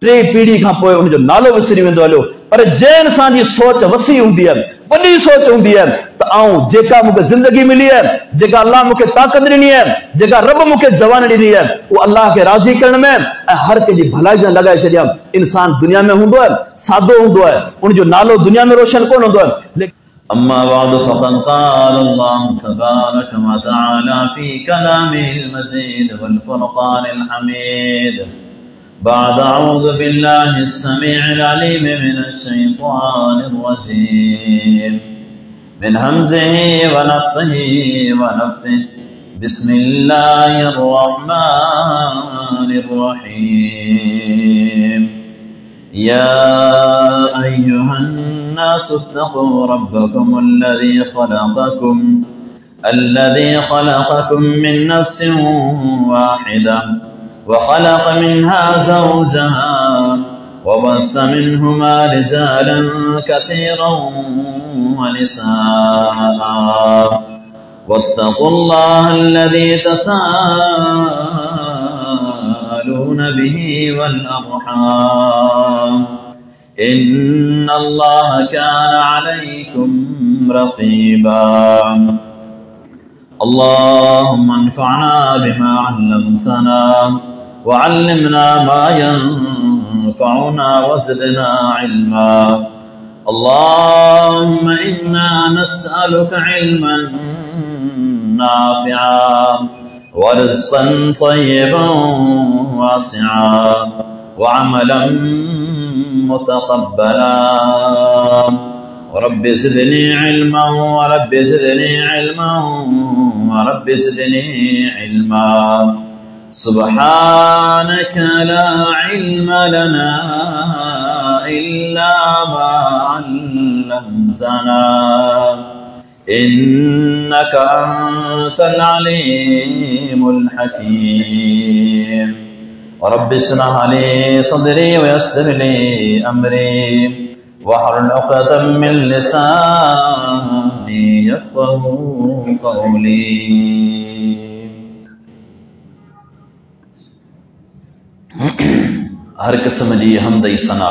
टे पीढ़ी का पोइ उन जो नालो विसरी वेंदो हलियो। पर जे इंसान जी सोच वसी हुंदी है, वॾी सोच हुंदी है त आऊं जेका मूंखे ज़िंदगी मिली है, जेका अल्लाह मूंखे ताक़त ॾिनी है, जेका रब मूंखे जवान ॾिनी है, वो अल्लाह खे राज़ी करण में ऐं हर कंहिंजी भलाई जा लगाए छॾिया। इंसान दुनिया में हूंदो है सादो हूंदो है, उन जो नालो दुनिया में रोशन कोन हूंदो है। लेकिन अम्मा बाद फ़क़द क़ाल अल्लाहु तबारक व तआला फ़ी कलामिहिल मजीद वल फ़ुरक़ानिल हमीद बाद अऊज़ु बिल्लाहिस समीइल अलीम मिनश शैतानिर रजीम मिन हमज़िही व नफ़्ख़िही व नफ़्थिही बिस्मिल्लाहिर रहमानिर रहीम या अय्युहन नास इत्तक़ू रब्बकुम الذي خلقكم من نفس واحدة وخلق منها زوجها وبث منهما رجالا كثيرا ونساء واتقوا الله الذي تساءلون به والأرحام إن الله كان عليكم رقيبا اللهم انفعنا بما علمتنا وعلمنا ما ينفعنا وزدنا علما اللهم إنا نسألك علما نافعا ورزقا طيبا واسعا وعملا متقبلا ورب زدني علما ورب زدني علما ورب زدني علما سبحانك لا علم لنا إلا ما علمتنا إنك أنت العليم الحكيم ورب اشرح لي صدري ويسر لي أمري واحلل عقدة من لساني يفقهوا قولي हर किस्म जी हमद सना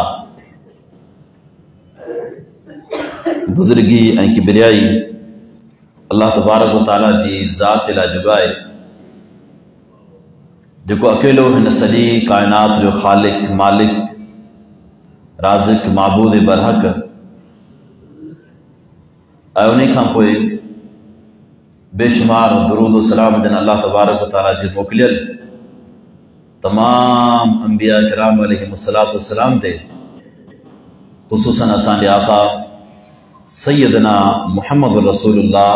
बुजुर्गी ऐं किबरियाई अल्लाह तबारक व तआला जी ज़ात ला जुगाए जेको अकेलो हिन सॼी कायनात जो ख़ालिक मालिक राज़िक माबूद बरहक ऐं उन खां पोइ बेशुमार दुरूद व सलाम जन अल्लाह तबारक व तआला जे मोकिलियल तमाम अंबिया किराम अलैहिमुस्सलातु वस्सलाम ते ख़ुसूसन असांजे आका सैयदना मुहम्मद रसूलुल्लाह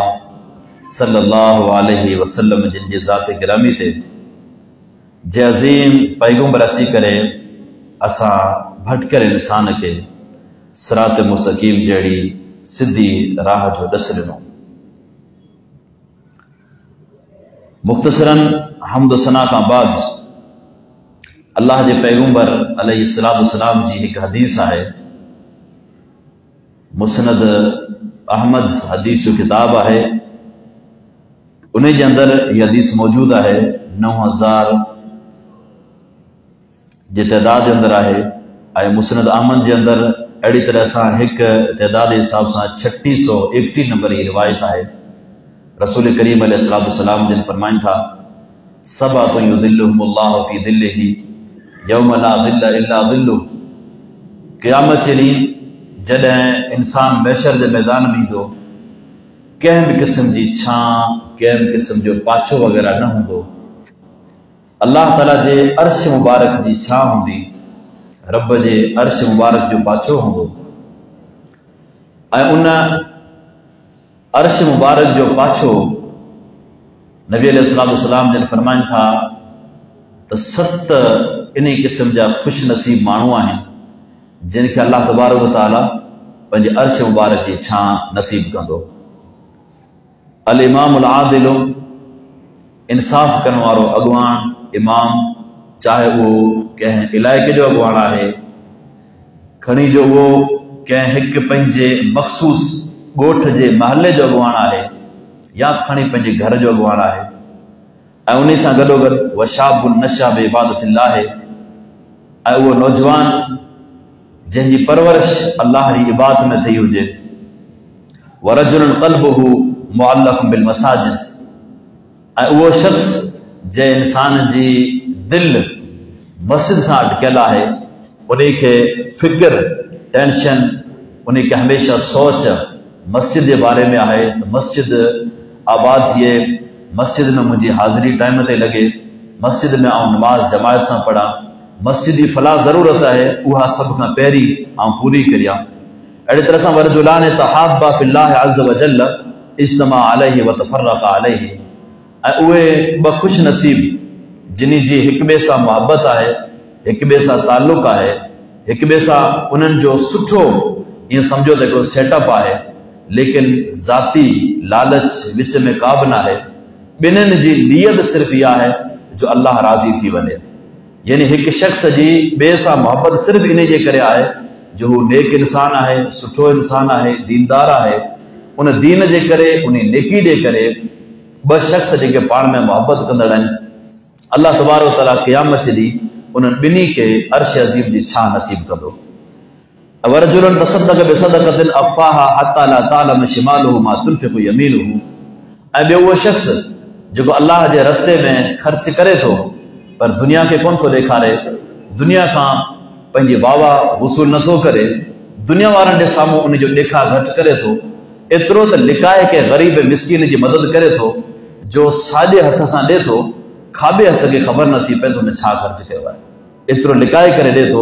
सल्लल्लाहु अलैहि वसल्लम जिन जी ज़ात गिरामी ते जे अज़ीम पैगंबर अची करे असां भटकल इंसान के सिरात मुस्तकीम जड़ी सिद्धी राह जो दस ॾिनो। मुख़्तसरन हम्द सना का बाद अल्लाह के पैगंबर अलैहिस्सलातु वस्सलाम जी एक हदीस है, मुस्नद अहमद हदीस जो किताब है, उन जे अंदर ये हदीस मौजूद है 9000 जे तइदाद जे अंदर है। मुस्नद अहमद जे अंदर अड़ी तरह से एक तइदाद के हिसाब से 3681 नंबर की रिवायत है। रसूल करीम अलैहिस्सलातु वस्सलाम जिन फरमाइन था सबअतु युज़िल्लुहुमुल्लाहु फी ज़िल्लिही यौम ला ज़िल्ला इल्ला ज़िल्लुहु। क़यामत जे ॾींहुं जॾहिं इंसान महशर जे मैदान में ईंदो कंहिं भी किस्म की छां कंहिं भी किस्म जो पाछो वग़ैरह न हूंदो, अल्लाह ताला जे अर्श मुबारक जी छां हूंदी, रब जे अर्श मुबारक जो पाछो हूंदो ऐं उन अर्श मुबारक जो पाछो नबी अलैहिस्सलातु वस्सलाम जिन फरमाइन था त 7 इन किस्म जा खुश नसीब माण्हू आहिनि जिनके अल्लाह तबारक व तआला पंहिंजे अर्श मुबारक जी छां नसीब कंदो। अल इमामुल आदिल, इंसाफ़ करण वारो अॻवान इमाम, चाहे वो कंहिं इलाइक़े जो अॻवान आहे, खणी जो वो कंहिं हिक पंहिंजे मखसूस ॻोठ जे महले जो अॻवान आहे या खणी पंहिंजे घर जो अॻवान आहे ऐं उन सां गॾोगॾु वशाबुन नशा बि इबादतिल्लाह, वो नौजवान जंहिंजी परवरिश अल्लाह जी इबादत में थी हुजे, वरजुलन क़ल्बुहु मुअल्लक़ुन बिल मसाजिद, वो शख्स जे इंसान जी दिल मस्जिद से अटकियल है, उन्हीं के फिक्र टेंशन, उन्हीं के हमेशा सोच मस्जिद के बारे में है। तो मस्जिद आबाद थिए, मस्जिद में मुझी हाज़िरी टाइम ते लगे, मस्जिद में आऊँ नमाज जमायत से पढ़ा, मस्जिद की फला ज़रूरत है वह सब का पहिरीं आऊँ पूरी करियां। अड़ी तरह से वरजुलान तहाब्बा फिल्लाह अज़्ज़ व जल्ल इज्तमा अलैहि व तफर्रक़ा अलैहि, उहे ब खुश नसीब जिन्हीं जी एक ॿिए सां मोहब्बत है, एक ॿिए सां ताल्लुक़ है, एक ॿिए सां उन्हनि जो सुठो ईअं सम्झो त हिकिड़ो सेटअप है, लेकिन ज़ाती लालच विच में का बि न आहे। ॿिन्हिनि जी नियत सिर्फ़ इहा है जो अल्लाह राज़ी थी वञे। यानी एक शख्स जी ॿिए सां मोहब्बत सिर्फ़ इन जे करे आहे जो हू नेक इंसान है, सुठो इंसान है, दीनदार है। उन दीन जे करे, उन नेकी जे करे ब शख्स जेके पाण में मोहब्बत कंदड़ आहिनि, अल्लाह तबारक व तआला क़यामत ॾींहुं उन्हनि ॿिन्ही खे अर्श अज़ीम जी छा नसीब कंदो। वरजुलन तसद्दक़ बिसदक़तिन अख़फ़ाहा हत्ता ला तअलम शिमालुहु मा तुनफ़िक़ु यमीनुहु, ऐं ॿियो उहो शख्स जेको अल्लाह जे रस्ते में ख़र्च करे थो पर दुनिया के कोन थो ॾेखारे, दुनिया खां पंहिंजी वाह वसूल नथो करे, दुनिया वारनि जे साम्हूं उनजो ॾेखा घटि करे थो, एतिरो त लिकाए के ग़रीब मिस्किन जी मदद करे थो जो साॼे हथ सां ॾे थो, खाॿे हथ खे ख़बर नथी पए त हुन छा ख़र्च कयो आहे, एतिरो लिकाए करे ॾे थो।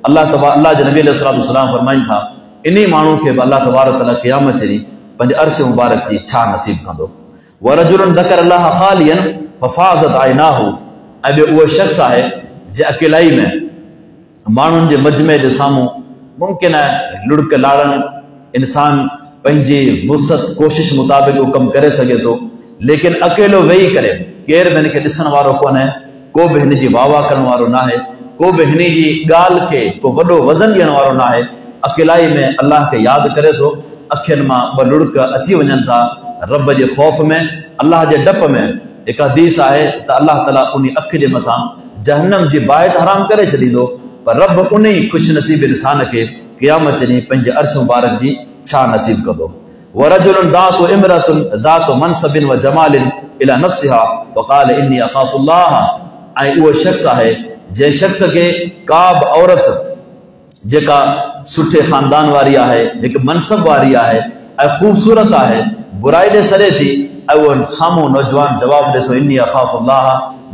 अल्लाह जे नबी अलैहिस्सलाम फरमाइनि था इन्ही माण्हू खे बि अल्लाह तबारक तआला क़यामत ॾींहुं पंहिंजे अर्श मुबारक जी छा नसीब कंदो। वरजुलन ज़करल्लाह ख़ालियन फफ़ाज़त आइनाहु, ऐं ॿियो उहो शख्स आहे जे अकेलाई में माण्हुनि जे मजमे जे साम्हूं मुमकिन आहे लुड़क लाड़ण, इंसान पंहिंजी वुसत कोशिश मुताबिक़ उहो कमु करे सघे थो, लेकिन अकेलो वेही करे केर बि हिन खे ॾिसण वारो कोन्हे, को बि हिन जी वाह करण वारो न आहे, को बि हिन जी ॻाल्हि खे को वॾो वज़न ॾियण वारो न आहे। अकेलाई में अल्लाह खे यादि करे थो, अखियुनि मां ॿ लुड़क अची वञनि था, रब जे ख़ौफ़ में, अल्लाह जे डप में। हिकु हदीस आहे त अल्लाह ताला उन अखि जे मथां जहन्नम जी बाहित हराम करे छॾींदो, पर रब उन ई ख़ुश नसीब इंसान खे क़यामत ॾींहुं पंहिंजे अर्श मुबारक जी छा नसीब कंदो। वरजुलन दातु इमरतुन ज़ातु मनसबिन व जमालिन इला नफ्सिहा वक़ाल इन्नी अख़ाफुल्लाह, ऐं उहो शख्स आहे जे शख्स के का बि औरत जेका सुठे ख़ानदान वारी आहे, हिकु मनसब वारी आहे ऐं ख़ूबसूरत आहे, बुराई ॾे सॾे थी, ऐं उहो साम्हूं नौजवान जवाबु ॾे थो इन्नी अख़ाफुल्लाह,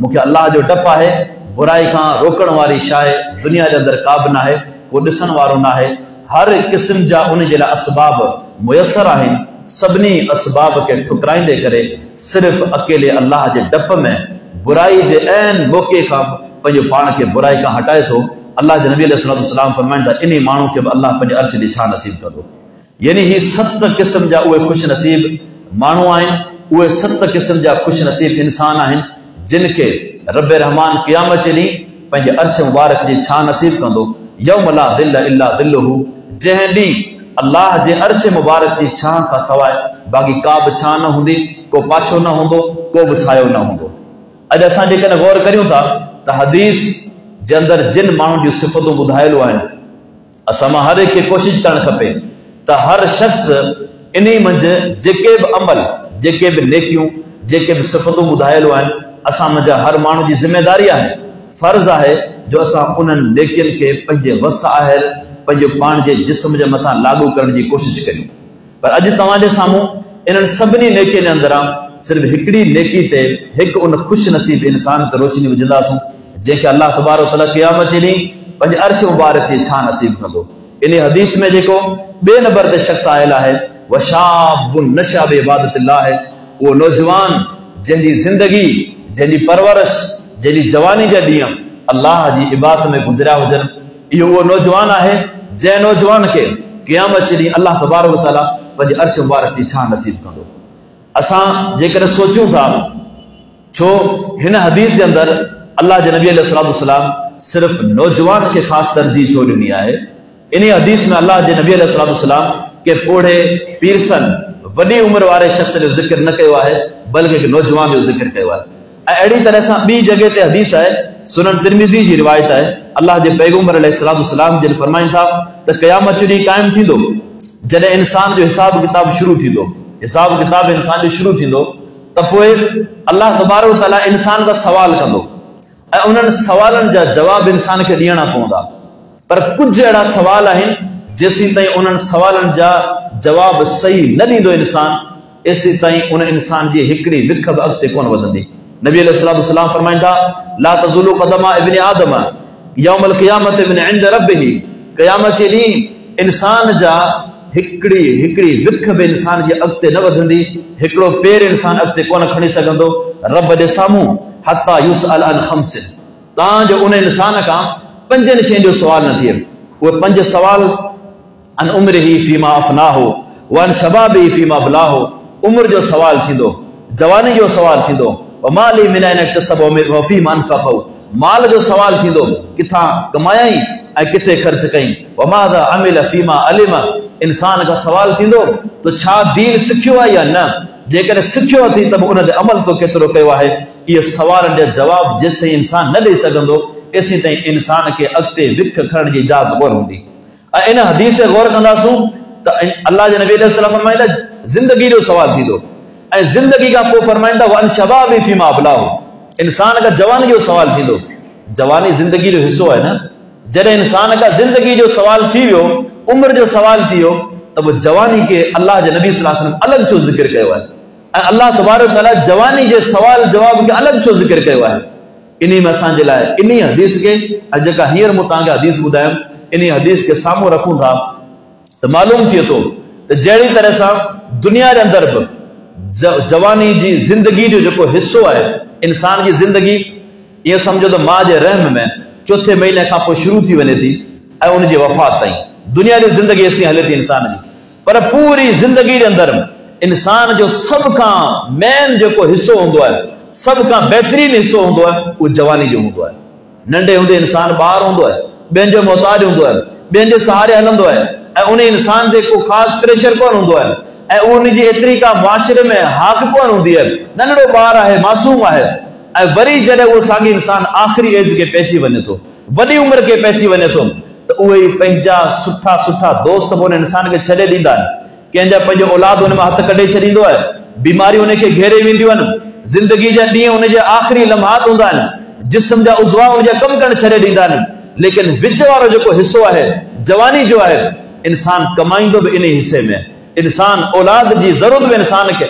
मूंखे अल्लाह जो डपु आहे, बुराई खां रोकण वारी शाइ दुनिया जे अंदरि का बि न आहे, को ॾिसण वारो न आहे। हर क़िस्म जा उन जे लाइ असबाब मुयसर आहिनि, सभिनी असबाब खे ठुकराईंदे करे सिर्फ़ अकेले अल्लाह जे डप में बुराई जे ऐन मौक़े खां पंहिंजो पाण खे बुराई खां हटाए थो। अल्लाह जे नबी अलैहिस्सलाम फरमाइनि था इन माण्हू खे बि अल्लाह पंहिंजे अर्श जी छा नसीब कंदो। यानी ही 7 क़िस्म जा उहे ख़ुश नसीब माण्हू आहिनि, उहे 7 क़िस्म जा ख़ुश नसीब इंसान आहिनि जिन खे रब रहमान क़यामत ॾींहुं पंहिंजे अर्श मुबारक जी छा नसीब कंदो। यौम ला ज़िल्ल इल्ला ज़िल्लुहु, जंहिं ॾींहुं अल्लाह जे अर्श मुबारक जी छां खां सवाइ बाक़ी का बि छां न हूंदी, को पाछो न हूंदो, को बि सायो न हूंदो। अॼु असां जेकॾहिं गौर करियूं था त हदीस जे अंदरि जिन माण्हुनि जूं सिफ़तूं ॿुधायलूं आहिनि, असां मां हर हिक खे कोशिशि करणु खपे त हर शख़्स इन मंझि जेके बि अमल, जेके बि नेकियूं, जेके बि सिफ़तूं ॿुधायलूं आहिनि, असां मंझि हर माण्हू जी ज़िमेदारी आहे, फ़र्ज़ आहे जो असां उन्हनि नेकियुनि खे पंहिंजे वस आहिल पंहिंजो पाण जे जिस्म जे मथां लागू करण जी कोशिशि करियूं। पर अॼु तव्हांजे साम्हूं इन्हनि सभिनी नेकियुनि जे अंदरां सिर्फ़ हिकिड़ी नेकी ते हिकु उन ख़ुशि नसीब इंसान ते रोशनी विझंदासूं जंहिंखे अल्लाह तबारक व तआला क़यामत ॾींहुं पंहिंजे अर्श मुबारक जी छा नसीब कंदो। इन हदीस में जेको ॿिए नंबर ते शख़्स आयल आहे वशाबुन नशा बि इबादतिल्लाह, उहो नौजवान जंहिंजी ज़िंदगी, जंहिंजी परवरिश, जंहिंजी जवानी जा ॾींहं अल्लाह जी इबादत में गुज़रिया हुजनि, इहो उहो नौजवान आहे जंहिं नौजवान खे क़यामत ॾींहुं अल्लाह तबारक व तआला पंहिंजे अर्श मुबारक जी छा नसीब कंदो। असां जेकॾहिं सोचूं था, छो हिन हदीस जे अंदरि अल्लाह जे नबी अलैहिस्सलाम सिर्फ़ नौजवान खे ख़ासि तरजीह छो ॾिनी आहे। इन हदीस में अल्लाह जे नबी अलैहिस्सलाम के पोढ़े पीरसन वॾी उमिरि वारे शख़्स जो ज़िक्र न कयो आहे, बल्कि हिकु नौजवान जो ज़िक्र कयो आहे। ऐं अहिड़ी तरह सां ॿी जॻह ते हदीस आहे, सुनन तिरमिज़ी जी रिवायत आहे, अल्लाह जे पैगंबर अलैहिस्सलाम जिन फरमाइन था त क़यामत ॾींहुं क़ाइम थींदो जॾहिं इंसान जो हिसाब किताब शुरू थींदो, हिसाब किताब इंसान जो शुरू थींदो त पोइ अल्लाह तबारक व तआला इंसान खां सवाल कंदो ऐं उन्हनि सवालनि जा जवाब इंसान खे ॾियणा पवंदा। पर कुझु अहिड़ा सवाल आहिनि जेसीं ताईं उन्हनि सवालनि जा जवाब सही न ॾींदो इंसान, एसी ताईं उन इंसान जी हिकिड़ी विख बि अॻिते कोन वधंदी। नबी अलैहिस्सलाम फरमाईंदा ला तज़ुलु क़दमा इब्न आदम यौमल क़ियामत मिन इंद रब्बिही, क़यामत जे ॾींहुं इंसान जा हिकिड़ी विख बि इंसान जी अॻिते न वधंदी, हिकिड़ो पेर इंसान अॻिते कोन खणी सघंदो रब जे साम्हूं हत्ता युसअल अन खम्सिन, तव्हांजो उन इंसान खां 5 शयुनि जो सुवाल न थिए। उहे 5 सवाल अन उम्रिही फीमा अफनाहो व अन शबाबिही फीमा बलाहो, उम्र जो सवाल थींदो, जवानी जो सवाल थींदो, व माली मिन अन इक्तसब व फीमा अनफक़हु, माल जो सवाल थींदो किथां कमायई ऐं किथे ख़र्च कई, व माज़ा अमिल फीमा अलिम, इंसान का सवाल थींदो तो छा दीन सिखियो आहे या न, जेकॾहिं सिखियो अथई त उन ते अमल तो केतिरो कयो आहे। इहे सवालनि जा जवाब जेसिताईं इंसान न ॾेई सघंदो एसी ताईं इंसान खे अॻिते विख खणण जी इजाज़त कोन हूंदी। ऐं इन हदीस ते गौर कंदासूं त अल्लाह जे नबी अलैहिस्सलाम फरमाईंदा ज़िंदगी जो सवाल थींदो ऐं ज़िंदगी खां पोइ फरमाईंदा व अन शबाबी फीमा अबलाहु, इंसान खां जवानी जो सवाल थींदो। जवानी ज़िंदगी जो हिस्सो आहे न, जॾहिं इंसान खां ज़िंदगी जो सवाल थी वियो, उम्र जो सवाल थी वियो त पोइ जवानी खे अल्लाह जे नबी सल्लल्लाहु अलैहि वसल्लम अलॻि छो ज़िक्र कयो आहे ऐं अल्लाह तबारक व तआला जवानी जे सवाल जवाब खे अलॻि छो ज़िक्र कयो आहे। इन में असांजे लाइ इन हदीस खे ऐं जेका हींअर मूं तव्हांखे हदीस ॿुधायमि इन हदीस खे साम्हूं रखूं था त मालूम थिए थो त जहिड़ी तरह सां दुनिया जे अंदरि बि जवानी जी ज़िंदगी जो जेको हिस्सो आहे, इंसान जी ज़िंदगी ईअं सम्झो त माउ जे रहम में 4 महीने खां पोइ शुरू थी वञे थी ऐं उनजी वफ़ात ताईं दुनिया जी ज़िंदगी असीं हले थी इंसान जी। पर पूरी ज़िंदगी जे अंदरि इंसान जो सभ खां मेन जेको हिस्सो हूंदो आहे, सभ खां बहितरीन हिस्सो हूंदो आहे, उहो जवानी जो हूंदो आहे। नंढे हूंदे इंसान ॿार हूंदो आहे, ॿियनि जो मोहताज हूंदो आहे, ॿियनि जे सहारे हलंदो आहे ऐं उन इंसान ते को ख़ासि प्रेशर कोन हूंदो आहे ऐं उनजी एतिरी का मुआशिरे में हाक कोन हूंदी आहे। नंढड़ो ॿार आहे, मासूम आहे ऐं वरी जॾहिं उहो साॻी इंसान आख़िरी एज खे पहुची वञे थो, वॾी उमिरि खे पहुची वञे थो त उहे पंहिंजा सुठा दोस्त पोइ इंसान खे छॾे ॾींदा आहिनि। कंहिंजा पंहिंजो औलाद हुन में हथ कढे छॾींदो आहे, बीमारियूं हुनखे घेरे वेंदियूं आहिनि, ज़िंदगी जा ॾींहं हुनजे आख़िरी लम्हात हूंदा आहिनि, जिस्म जा उज़वा हुनजा कमु करणु छॾे ॾींदा आहिनि। लेकिन विच वारो जेको हिस्सो आहे जवानी जो आहे, इंसान कमाईंदो बि इन हिसे में, इंसान औलाद जी ज़रूरत बि इंसान खे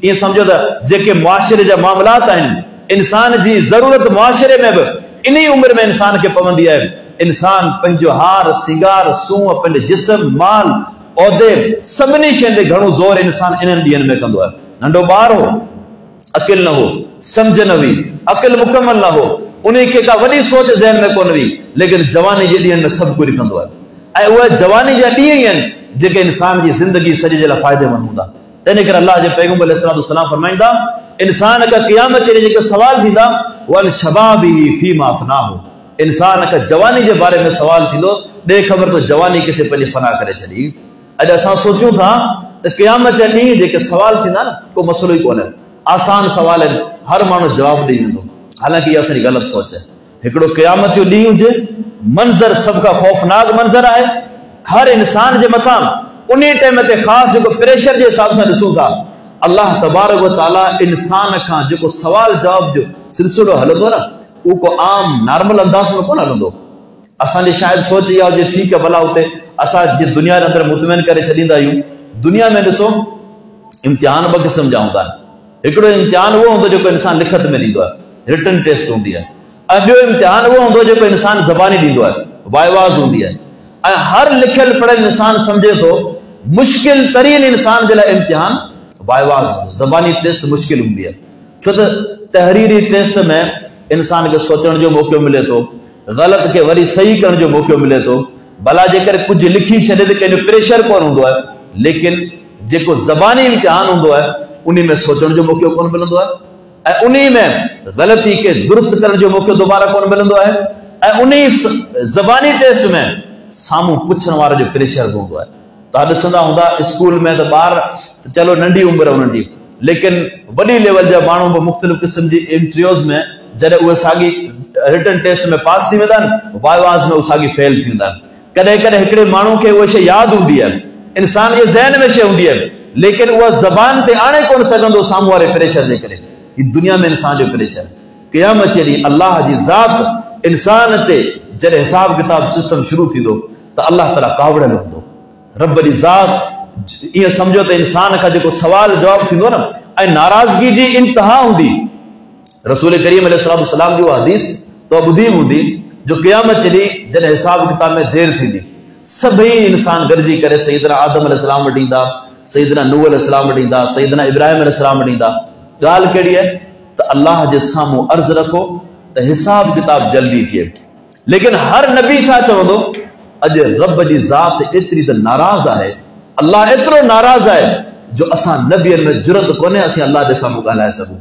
ईअं सम्झो त जेके मुआशिरे जा मामलात आहिनि, इंसान जी ज़रूरत मुआशिरे में बि इन ई उमिरि में इंसान खे पवंदी आहे। इंसान पंहिंजो हार सिंगार सूंहं पंहिंजे जिस्म माल औदे सभिनी शयुनि ते घणो ज़ोर इंसान इन्हनि ॾींहंनि में कंदो आहे। नंढो ॿार हो, अकिल न हो, सम्झ न हुई, अकिल मुकमल न हो, उन खे का वॾी सोच ज़हन में कोन हुई, लेकिन जवानी जे ॾींहंनि में सभु कुझु कंदो आहे ऐं उहे जवानी जा ॾींहं ई आहिनि जेके इंसान जी ज़िंदगी सॼे जे लाइ फ़ाइदेमंद हूंदा। तंहिं करे अल्लाह जे पैगंबर अलैहिस्सलाम फरमाईंदा इंसान खां क़यामत जे जेके सवाल थींदा वल शबाबी फीमा अफनाहु, इंसान खां जवानी जे बारे में सवाल थींदो, ॾे ख़बर तो जवानी किथे पंहिंजी फना करे छॾी। अॼु असां सोचूं था त क़यामत जा ॾींहं जेके सवाल थींदा न को मसइलो ई कोन्हे, आसान सवाल आहिनि, हर माण्हू जवाबु ॾेई वेंदो। हालांकि इहा असांजी ग़लति सोच आहे। हिकिड़ो क़यामत जो ॾींहुं हुजे, मंज़र सभ खां ख़ौफ़नाक मंज़र आहे, हर इंसान जे मथां उन टाइम ते ख़ासि जेको प्रेशर जे हिसाब सां ॾिसूं था, अल्लाह तबारक व तआला इंसान खां जेको सवाल जवाब जो सिलसिलो हलंदो न, उहो को आम नॉर्मल अंदाज़ में कोन हलंदो। असांजी शायदि सोच इहा हुजे ठीकु आहे भला हुते असां जे दुनिया जे अंदरि मुतमइन करे छॾींदा आहियूं। दुनिया में ॾिसो इम्तिहान 2 क़िस्म जा हूंदा आहिनि। हिकिड़ो इम्तिहान उहो हूंदो जेको इंसान लिखत में ॾींदो आहे, रिटन टेस्ट हूंदी आहे, ऐं ॿियो इम्तिहान उहो हूंदो जेको इंसान ज़बानी ॾींदो आहे, वाइवाज़ हूंदी आहे। ऐं हर लिखियल पढ़ियल इंसान सम्झे थो मुश्किल तरीन इंसान जे लाइ इम्तिहान वाइवाज़ ज़बानी टेस्ट मुश्किल हूंदी आहे, छो त तहरीरी टेस्ट में इंसान खे सोचण जो मौक़ो मिले थो, ग़लति खे वरी सही करण जो मौक़ो मिले थो। भला जेकर कुझु लिखी छॾे त कंहिंजो प्रेशर कोन हूंदो आहे, लेकिन जेको ज़बानी इम्तिहान हूंदो आहे उन में सोचण जो मौक़ो कोन मिलंदो आहे ऐं उन में ग़लती खे दुरुस्त करण जो मौक़ो दोबारा कोन मिलंदो आहे ऐं उन ज़बानी टेस्ट में साम्हूं पुछण वारे जो प्रेशर बि हूंदो आहे। तव्हां ॾिसंदा हूंदा स्कूल में त ॿार चलो नंढी उमिरि उन्हनि जी, लेकिन वॾी लेवल जा माण्हू बि मुख़्तलिफ़ क़िस्म जी इंटरव्यूज़ में जॾहिं उहे साॻी रिटन टेस्ट में पास थी वेंदा आहिनि, वाइवाज़ में उहे साॻी फेल थी वेंदा आहिनि। कॾहिं कॾहिं हिकिड़े माण्हू खे उहा शइ यादि हूंदी आहे, इंसान जे ज़हन में शइ हूंदी आहे, लेकिन उहा ज़बान ते आणे कोन सघंदो साम्हूं वारे प्रेशर जे करे। ही दुनिया में इंसान जो प्रेशर। क़यामत जे ॾींहुं अल्लाह जी ज़ात इंसान ते जॾहिं हिसाब किताब सिस्टम शुरू थींदो त अल्लाह ताला कावड़ियल हूंदो। रब जी ज़ात ईअं सम्झो त इंसान खां जेको सवाल जवाब थींदो न, ऐं नाराज़गी जी इंतहा हूंदी। रसूल करीम अलैहिस्सलाम जो हदीस तो ॿुधी हूंदी जो क़यामत जे ॾींहुं जॾहिं हिसाब किताब में देर थींदी, सभई इंसान गॾिजी करे सैयदना आदम अलैहिस्सलाम वटि ईंदा, सैयदना नूह अलैहिस्सलाम वटि ईंदा, सैयदना इब्राहिम अलैहिस्सलाम वटि ईंदा। ॻाल्हि कहिड़ी आहे त अल्लाह जे साम्हूं अर्ज़ु रखो त हिसाब किताब जल्दी थिए। लेकिन हर नबी छा चवंदो, अॼु रब जी ज़ात एतिरी त नाराज़ आहे, अल्लाह एतिरो नाराज़ आहे जो असां नबियनि में जुरत कोन्हे असीं अल्लाह जे साम्हूं ॻाल्हाए सघूं।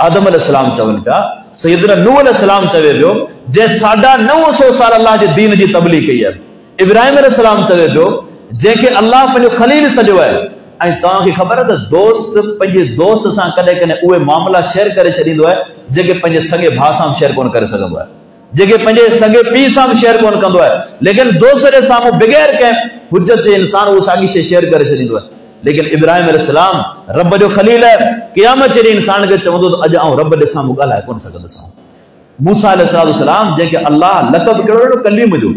आदम अलैहिस्सलाम चवनि पिया, सैयदना नूह अलैहिस्सलाम चवे पियो जंहिं 950 साल अल्लाह जे दीन जी तबलीग कई आहे। इब्राहिम अलैहिस्सलाम चवे पियो जंहिंखे अल्लाह पंहिंजो खलील सॾियो आहे। ऐं तव्हांखे ख़बर आहे त दोस्त पंहिंजे दोस्त सां कॾहिं कॾहिं उहे मामला शेयर करे छॾींदो आहे जेके पंहिंजे सॻे भाउ सां शेयर कोन करे सघंदो आहे, जेके पंहिंजे सॻे पीउ सां बि शेयर कोन कंदो आहे। लेकिन दोस्त जे साम्हूं बग़ैर कंहिं हुजत जे इंसान उहो साॻी शइ शेयर करे छॾींदो आहे। लेकिन इब्राहिम अलैहिस्सलाम रब जो खलील आहे, क़यामत जे ॾींहुं इंसान खे चवंदो त अॼु आउं रब जे साम्हूं ॻाल्हाए कोन सघंदुसि। मूसा अलैहिस्सलाम जंहिंखे अल्लाह लक़ब कहिड़ो ॾिनो, कलीम जो,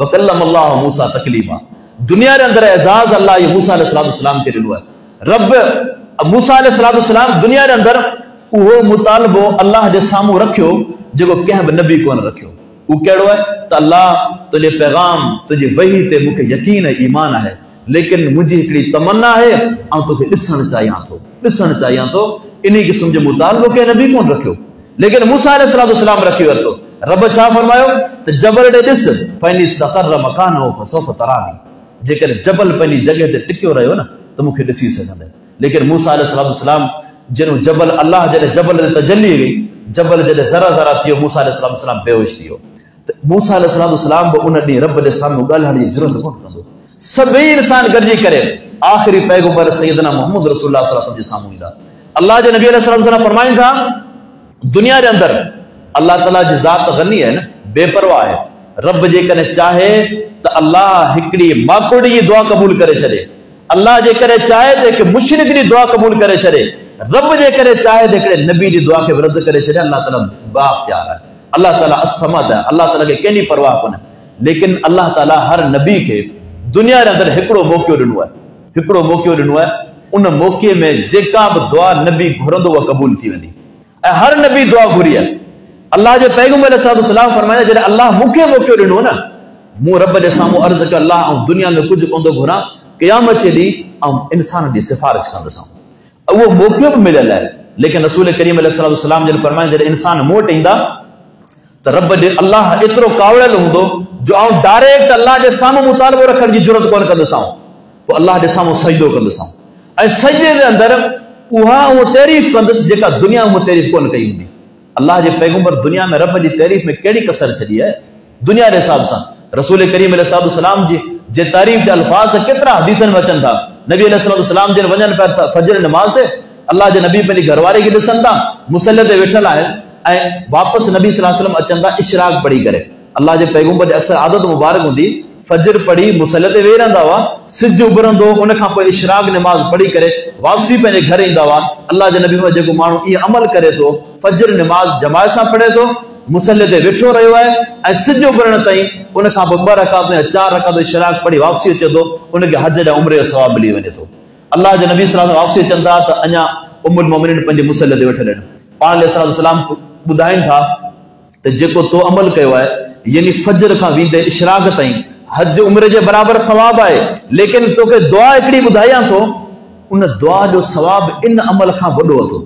वकल्लम अल्लाह मूसा तकलीमा। दुनिया जे अंदरि एज़ाज़ अल्लाह ये मूसा अलैहिस्सलाम खे ॾिनो आहे। रब मूसा अलैहिस्सलाम दुनिया जे अंदरि उहो मुतालबो अल्लाह जे साम्हूं रखियो जेको कंहिं बि नबी कोन रखियो। उहो कहिड़ो आहे त अल्लाह तुंहिंजे पैगाम तुंहिंजी वही ते मूंखे यकीन ऐं ईमान आहे, लेकिन मुंहिंजी हिकिड़ी तमन्ना आहे ऐं तोखे ॾिसणु चाहियां थो। इन क़िस्म जो मुतालबो कंहिं नबी कोन रखियो, लेकिन मूसा अलैहिस्सलाम रखी वरितो। रब छा फरमायो त जबल ॾे ॾिस, फइन इस्तक़र मकानहु फसौफ तरानी। जेकर जबल पंहिंजी जॻह ते टिकियो रहियो न त मूंखे ॾिसी सघंदे। लेकिन मूसा अलैहिस्सलाम जॾहिं जबल अल्लाह जॾहिं जबल ते तजल्ली हुई, जबल जॾहिं ज़रा ज़रा थी वियो, मूसा अलैहिस्सलाम बेहोश थी वियो। त मूसा अलैहिस्सलाम बि उन ॾींहुं रब जे साम्हूं ॻाल्हाइण जी ज़रूरत कोन कंदो। सभई इंसान गॾिजी करे आख़िरी पैगंबर सैयदना मुहम्मद रसूलुल्लाह सल्लल्लाहु अलैहि वसल्लम जे साम्हूं ईंदा। अल्लाह जे नबी अलैहिस्सलाम फरमाइनि था, दुनिया जे अंदरि अल्लाह ताला जी ज़ात गनी आहे न, बेपरवाह आहे। रब जेकॾहिं चाहे त अल्लाह हिकिड़ी माकुड़ जी दुआ क़बूल करे छॾे, अल्लाह जेकॾहिं चाहे त हिकु मुशरिक जी दुआ क़बूल करे छॾे, रब जेकॾहिं चाहे त हिकिड़े नबी जी दुआ खे रद्द करे छॾे। अल्लाह ताला बाख्तियार आहे, अल्लाह ताला असमद आहे, अल्लाह ताला खे कंहिंजी परवाह कोन्हे। लेकिन अल्लाह ताला हर नबी खे दुनिया जे अंदरि हिकिड़ो मौक़ो ॾिनो आहे। उन मौक़े में जेका बि दुआ नबी घुरंदो उहा क़बूल थी वेंदी। ऐं हर नबी दुआ घुरी आहे। अल्लाह जे पैगंबर अलैहिस्सलाम फरमाया, जॾहिं अल्लाह मूंखे मौक़ो ॾिनो न, मूं रब जे साम्हूं अर्ज़ु कयो अल्लाह ऐं दुनिया में कुझु कोन थो घुरां, क़यामत जे ॾींहुं ऐं इंसान जी सिफारिश कंदुसि। उहो मौक़ो बि मिलियल आहे। लेकिन रसूल करीम अलैहिस्सलाम जॾहिं फरमाया, जॾहिं इंसान मूं वटि ईंदा त रब जे अल्लाह एतिरो कावड़ियल हूंदो जो आउं डायरेक्ट अल्लाह जे साम्हूं मुतालबो रखण जी ज़रूरत कोन कंदुसि। पोइ अल्लाह जे साम्हूं सजदो कंदुसि ऐं सजदे जे अंदरि उहा तारीफ़ कंदुसि जेका दुनिया में तारीफ़ कोन कई हूंदी। अल्लाह जे पैगंबर दुनिया में रब जी तारीफ़ में कहिड़ी कसर छॾी आहे दुनिया जे हिसाब सां। रसूल करीम अलैहिस्सलाम जी तारीफ़ जा अल्फाज़ केतिरा हदीसनि में अचनि था। नबी अलैहिस्सलाम जॾहिं वञनि पिया फजर नमाज़ ते, अल्लाह जे नबी पंहिंजी घरवारी खे ॾिसनि था, मुसले ते वेठल आहे ऐं वापसि नबी सल्लल्लाहु अलैहि वसल्लम अचनि था इशराक पढ़ी करे। अल्लाह जे पैगंबर जी अक्सर आदत मुबारक हूंदी, फजर पढ़ी मुसले ते वेही रहंदा हुआ, सिज उभरंदो, उन खां पोइ इशराक नमाज़ पढ़ी करे वापसी पंहिंजे घर ईंदा हुआ। अल्लाह जे नबी जेको माण्हू ईअं अमल करे थो, फजर नमाज़ जमात सां पढ़े थो, मुसले ते वेठो रहियो आहे ऐं सिज उभरण ताईं उन खां पोइ 2 रकात या 4 रकात इशराक पढ़ी वापसी अचे थो, उनखे हज जा उम्रे जो सवाब मिली वञे थो। अल्लाह जे नबी सल्लल्लाहु अलैहि वसल्लम वापसी अचनि था त अञा उम्मुल मोमिनीन पंहिंजे मुसले ते वेठल आहिनि। पाण अलैहिस्सलाम ॿुधाइनि था त जेको तो अमल कयो आहे, यानी फजर खां वेंदे इशराक ताईं हज उम्र जे बराबर सवाब आहे। लेकिन तोखे दुआ हिकिड़ी ॿुधायां थो, उन दुआ जो सवाब इन अमल खां वॾो अथो।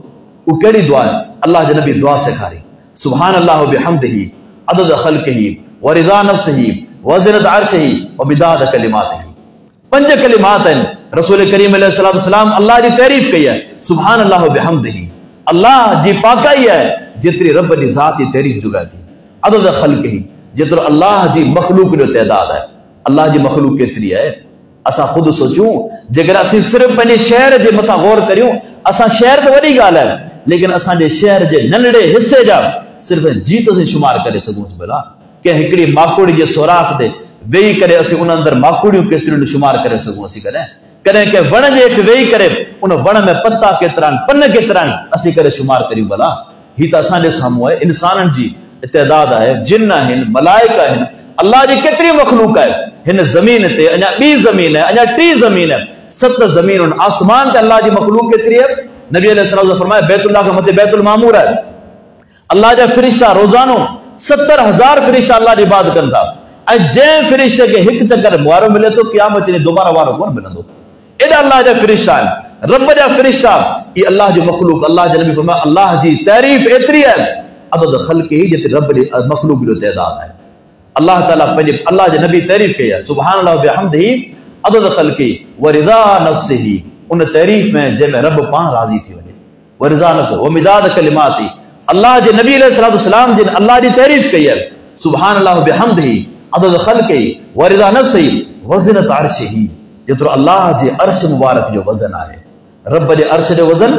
उहो कहिड़ी दुआ आहे? अल्लाह जे नबी दुआ सेखारी, सुभान अल्लाह बिहम्दिही अदद ख़ल्क़िही व रिज़ा नफ़्सिही व ज़िनत अर्शिही व मिदाद कलिमातिही। 5 कलिमात आहिनि। रसूल करीम अलैहिस्सलाम अल्लाह जी तारीफ़ कई आहे, सुभान अल्लाह बिहम्दिही, अल्लाह जी पाकाई आहे जेतिरी रब जी ज़ात जी तारीफ़ जुॻाए थी। अदद ख़ल्क़िही, जेतिरो अल्लाह जी मख़लूक जो तइदाद आहे। अल्लाह जी मख़लूक केतिरी आहे? असां खुद सोचूं जेकर असीं सिर्फ पंहिंजे शहर जे मथां गौर करियूं, असां शहर त वॾी ॻाल्हि आहे, लेकिन असांजे शहर जे नंढड़े हिसे जा सिर्फ जीत से शुमार करे सघूं भला। कंहिं हिकिड़ी माकुड़ी जे सोराख ते वेही करे असीं उन अंदरि माकुड़ियूं केतिरियूं शुमार करे सघूं। असीं कॾहिं कॾहिं कंहिं वण जे हेठि वेही करे उन वण में पत्ता केतिरा आहिनि, पन केतिरा आहिनि, असीं करे शुमार करियूं भला। ही त असांजे साम्हूं आहे, इंसाननि जी तइदाद आहे, जिन आहिनि, मलाइक आहिनि, अल्लाह जी केतिरी मखलूक आहे हिन ज़मीन ते। अञा ॿी ज़मीन आहे, अञा टी ज़मीन आहे, 7 ज़मीन आसमान ते अल्लाह जी मखलूक केतिरी आहे। नबी अलैहिस्सलाम फरमाया बैतुल्लाह खां मथे बैतुल मामूर आहे, अल्लाह जा फ़रिश्ता रोज़ानो 70,000 फ़रिश्ता अल्लाह जी इबादत कनि था, ऐं जंहिं फ़रिश्ते खे हिकु चकर वारो मिले थो क़यामत जे ॾींहुं दोबारा वारो कोन मिलंदो। एॾा अल्लाह जा फ़रिश्ता आहिनि, रब जा फ़रिश्ता, ये अल्लाह जी मखलूक। अल्लाह जे नबी फरमाया अल्लाह जी तारीफ़ एतिरी आहे अदद ख़ल्क़िही, जेतिरी रब जी मखलूक जो तइदाद आहे। अल्लाह ताला पंहिंजे अल्लाह जे नबी तारीफ़ कई आहे, सुब्हानल्लाह व बिहम्दिही अदद ख़ल्क़िही व रिज़ा नफ़्सिही, उन तारीफ़ में जंहिंमें रब पाण राज़ी थी वञे। व रिज़ा नफ़्सिही व मिदाद कलिमाती, अल्लाह जे नबी अलैहिस्सलाम जिन अल्लाह जी तारीफ़ कई आहे, सुब्हानल्लाह व बिहम्दिही अदद ख़ल्क़िही व रिज़ा नफ़्सिही व ज़िनत अर्शिही, जेतिरो अल्लाह जे अर्श मुबारक जो वज़न आहे। रब जे अर्श जो वज़न,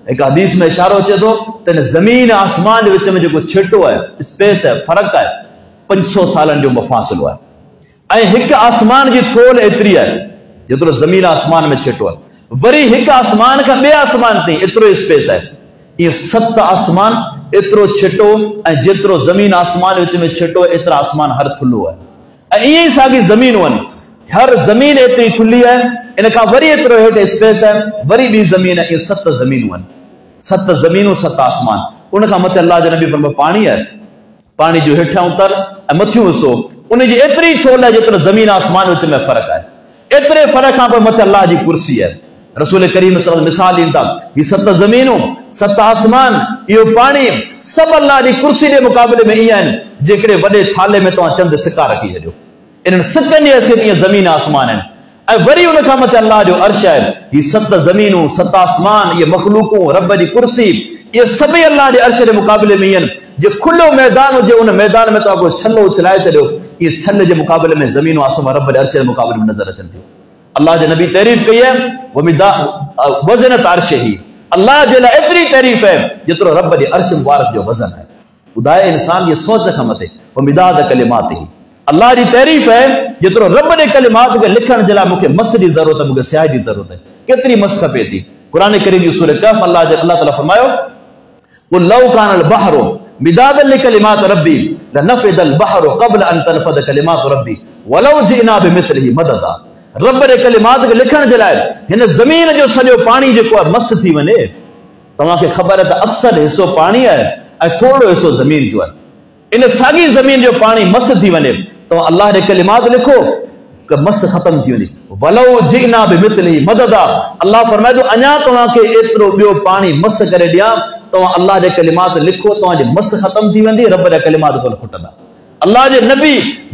हिकु हदीस में इशारो अचे थो त ज़मीन आसमान जे विच में जेको छिटो आहे, स्पेस आहे, फ़र्क़ु आहे, 500 सालनि जो मुफ़ासिलो आहे। ऐं हिकु आसमान जी थोल एतिरी आहे जेतिरो ज़मीन आसमान में छिटो आहे, वरी हिकु आसमान खां ॿिए आसमान ताईं एतिरो स्पेस आहे। इहे 7 आसमान एतिरो छिटो, ऐं जेतिरो ज़मीन आसमान विच में छिटो एतिरा आसमान हर थुल्हो आहे। ऐं ईअं ई साॻी ज़मीनूं आहिनि, हर ज़मीन एतिरी थुल्ही आहे, इन खां वरी एतिरो हेठि स्पेस आहे, वरी ॿी ज़मीन आहे। इहे 7 ज़मीनूं आहिनि, 7 ज़मीनूं 7 आसमान। उन खां मथे अल्लाह जे नबी फरमाया पाणी आहे, पाणी जो हेठां उतर ऐं मथियों हिसो, उनजी एतिरी थोल आहे जेतिरो ज़मीन आसमान विच में फ़र्क़ु आहे। एतिरे फ़र्क़ खां पोइ मथे अल्लाह जी कुर्सी आहे। रसूल करीम सल्लल्लाहु अलैहि वसल्लम मिसाल ॾींदा, ही 7 ज़मीनूं, 7 आसमान, इहो पाणी, सभु अल्लाह जी कुर्सी जे मुक़ाबले में ईअं आहिनि जेकॾहिं वॾे थाले में तव्हां चंद सिका रखी छॾियो। इन्हनि सिकनि जी हैसियत ईअं ज़मीन आसमान आहिनि। ऐं वरी उन खां मथे अल्लाह जो अर्श आहे। ही 7 ज़मीनूं, 7 आसमान, इहे मख़लूकूं, रब जी कुर्सी, इहे सभई अल्लाह जे अर्श जे मुक़ाबले में ईअं आहिनि। जे खुलो मैदान हुजे, उन मैदान में तव्हां को छल्लो उछलाए छॾियो, इहे छल जे मुक़ाबले में ज़मीनूं आसमान रब जे अर्श जे मुक़ाबले में नज़र अचनि थियूं। अल्लाह जे नबी तारीफ़ कई आहे, वज़नत अर्शिही, अल्लाह जे लाइ एतिरी तारीफ़ आहे जेतिरो रब जे अर्श मुबारक जो वज़न आहे। ॿुधाए इंसान, ये सोच खां मथे मिदाद कलिमातिही, अल्लाह जी तारीफ़ है जेतिरो रब जे कलिमात खे लिखण जे लाइ मूंखे मस जी ज़रूरत आहे, मूंखे स्याही जी ज़रूरत आहे। केतिरी मस खपे थी। क़ुरान करीम जी सूरह कहफ अल्लाह ताला फरमायो, क़ुल लौ कानल बहरु मिदादन लिकलिमात रब्बी लनफ़िदल बहरु क़ब्ल अन तनफ़द कलिमात रब्बी वलौ जिना बिमिस्लिही मददा। रब जे कलिमात खे लिखण जे लाइ हिन ज़मीन जो सॼो पाणी जेको आहे मस थी वञे। तव्हांखे ख़बर आहे त अक्सर हिसो पाणी आहे ऐं थोरो हिसो ज़मीन जो आहे। इन साॻी ज़मीन जो पाणी मस थी वञे, तव्हां अल्लाह जे कलिमात लिखो कि मस ख़त्म थी वञे। वलौ जिना बिमिस्लिही मददा, अल्लाह फरमाए थो अञा तव्हांखे एतिरो ॿियो पाणी मस करे ॾियां, तव्हां अल्लाह जे कलिमात लिखो, तव्हांजी मस ख़त्म थी वेंदी, रब जा कलिमात कोन खुटंदा। अल्लाह जे नबी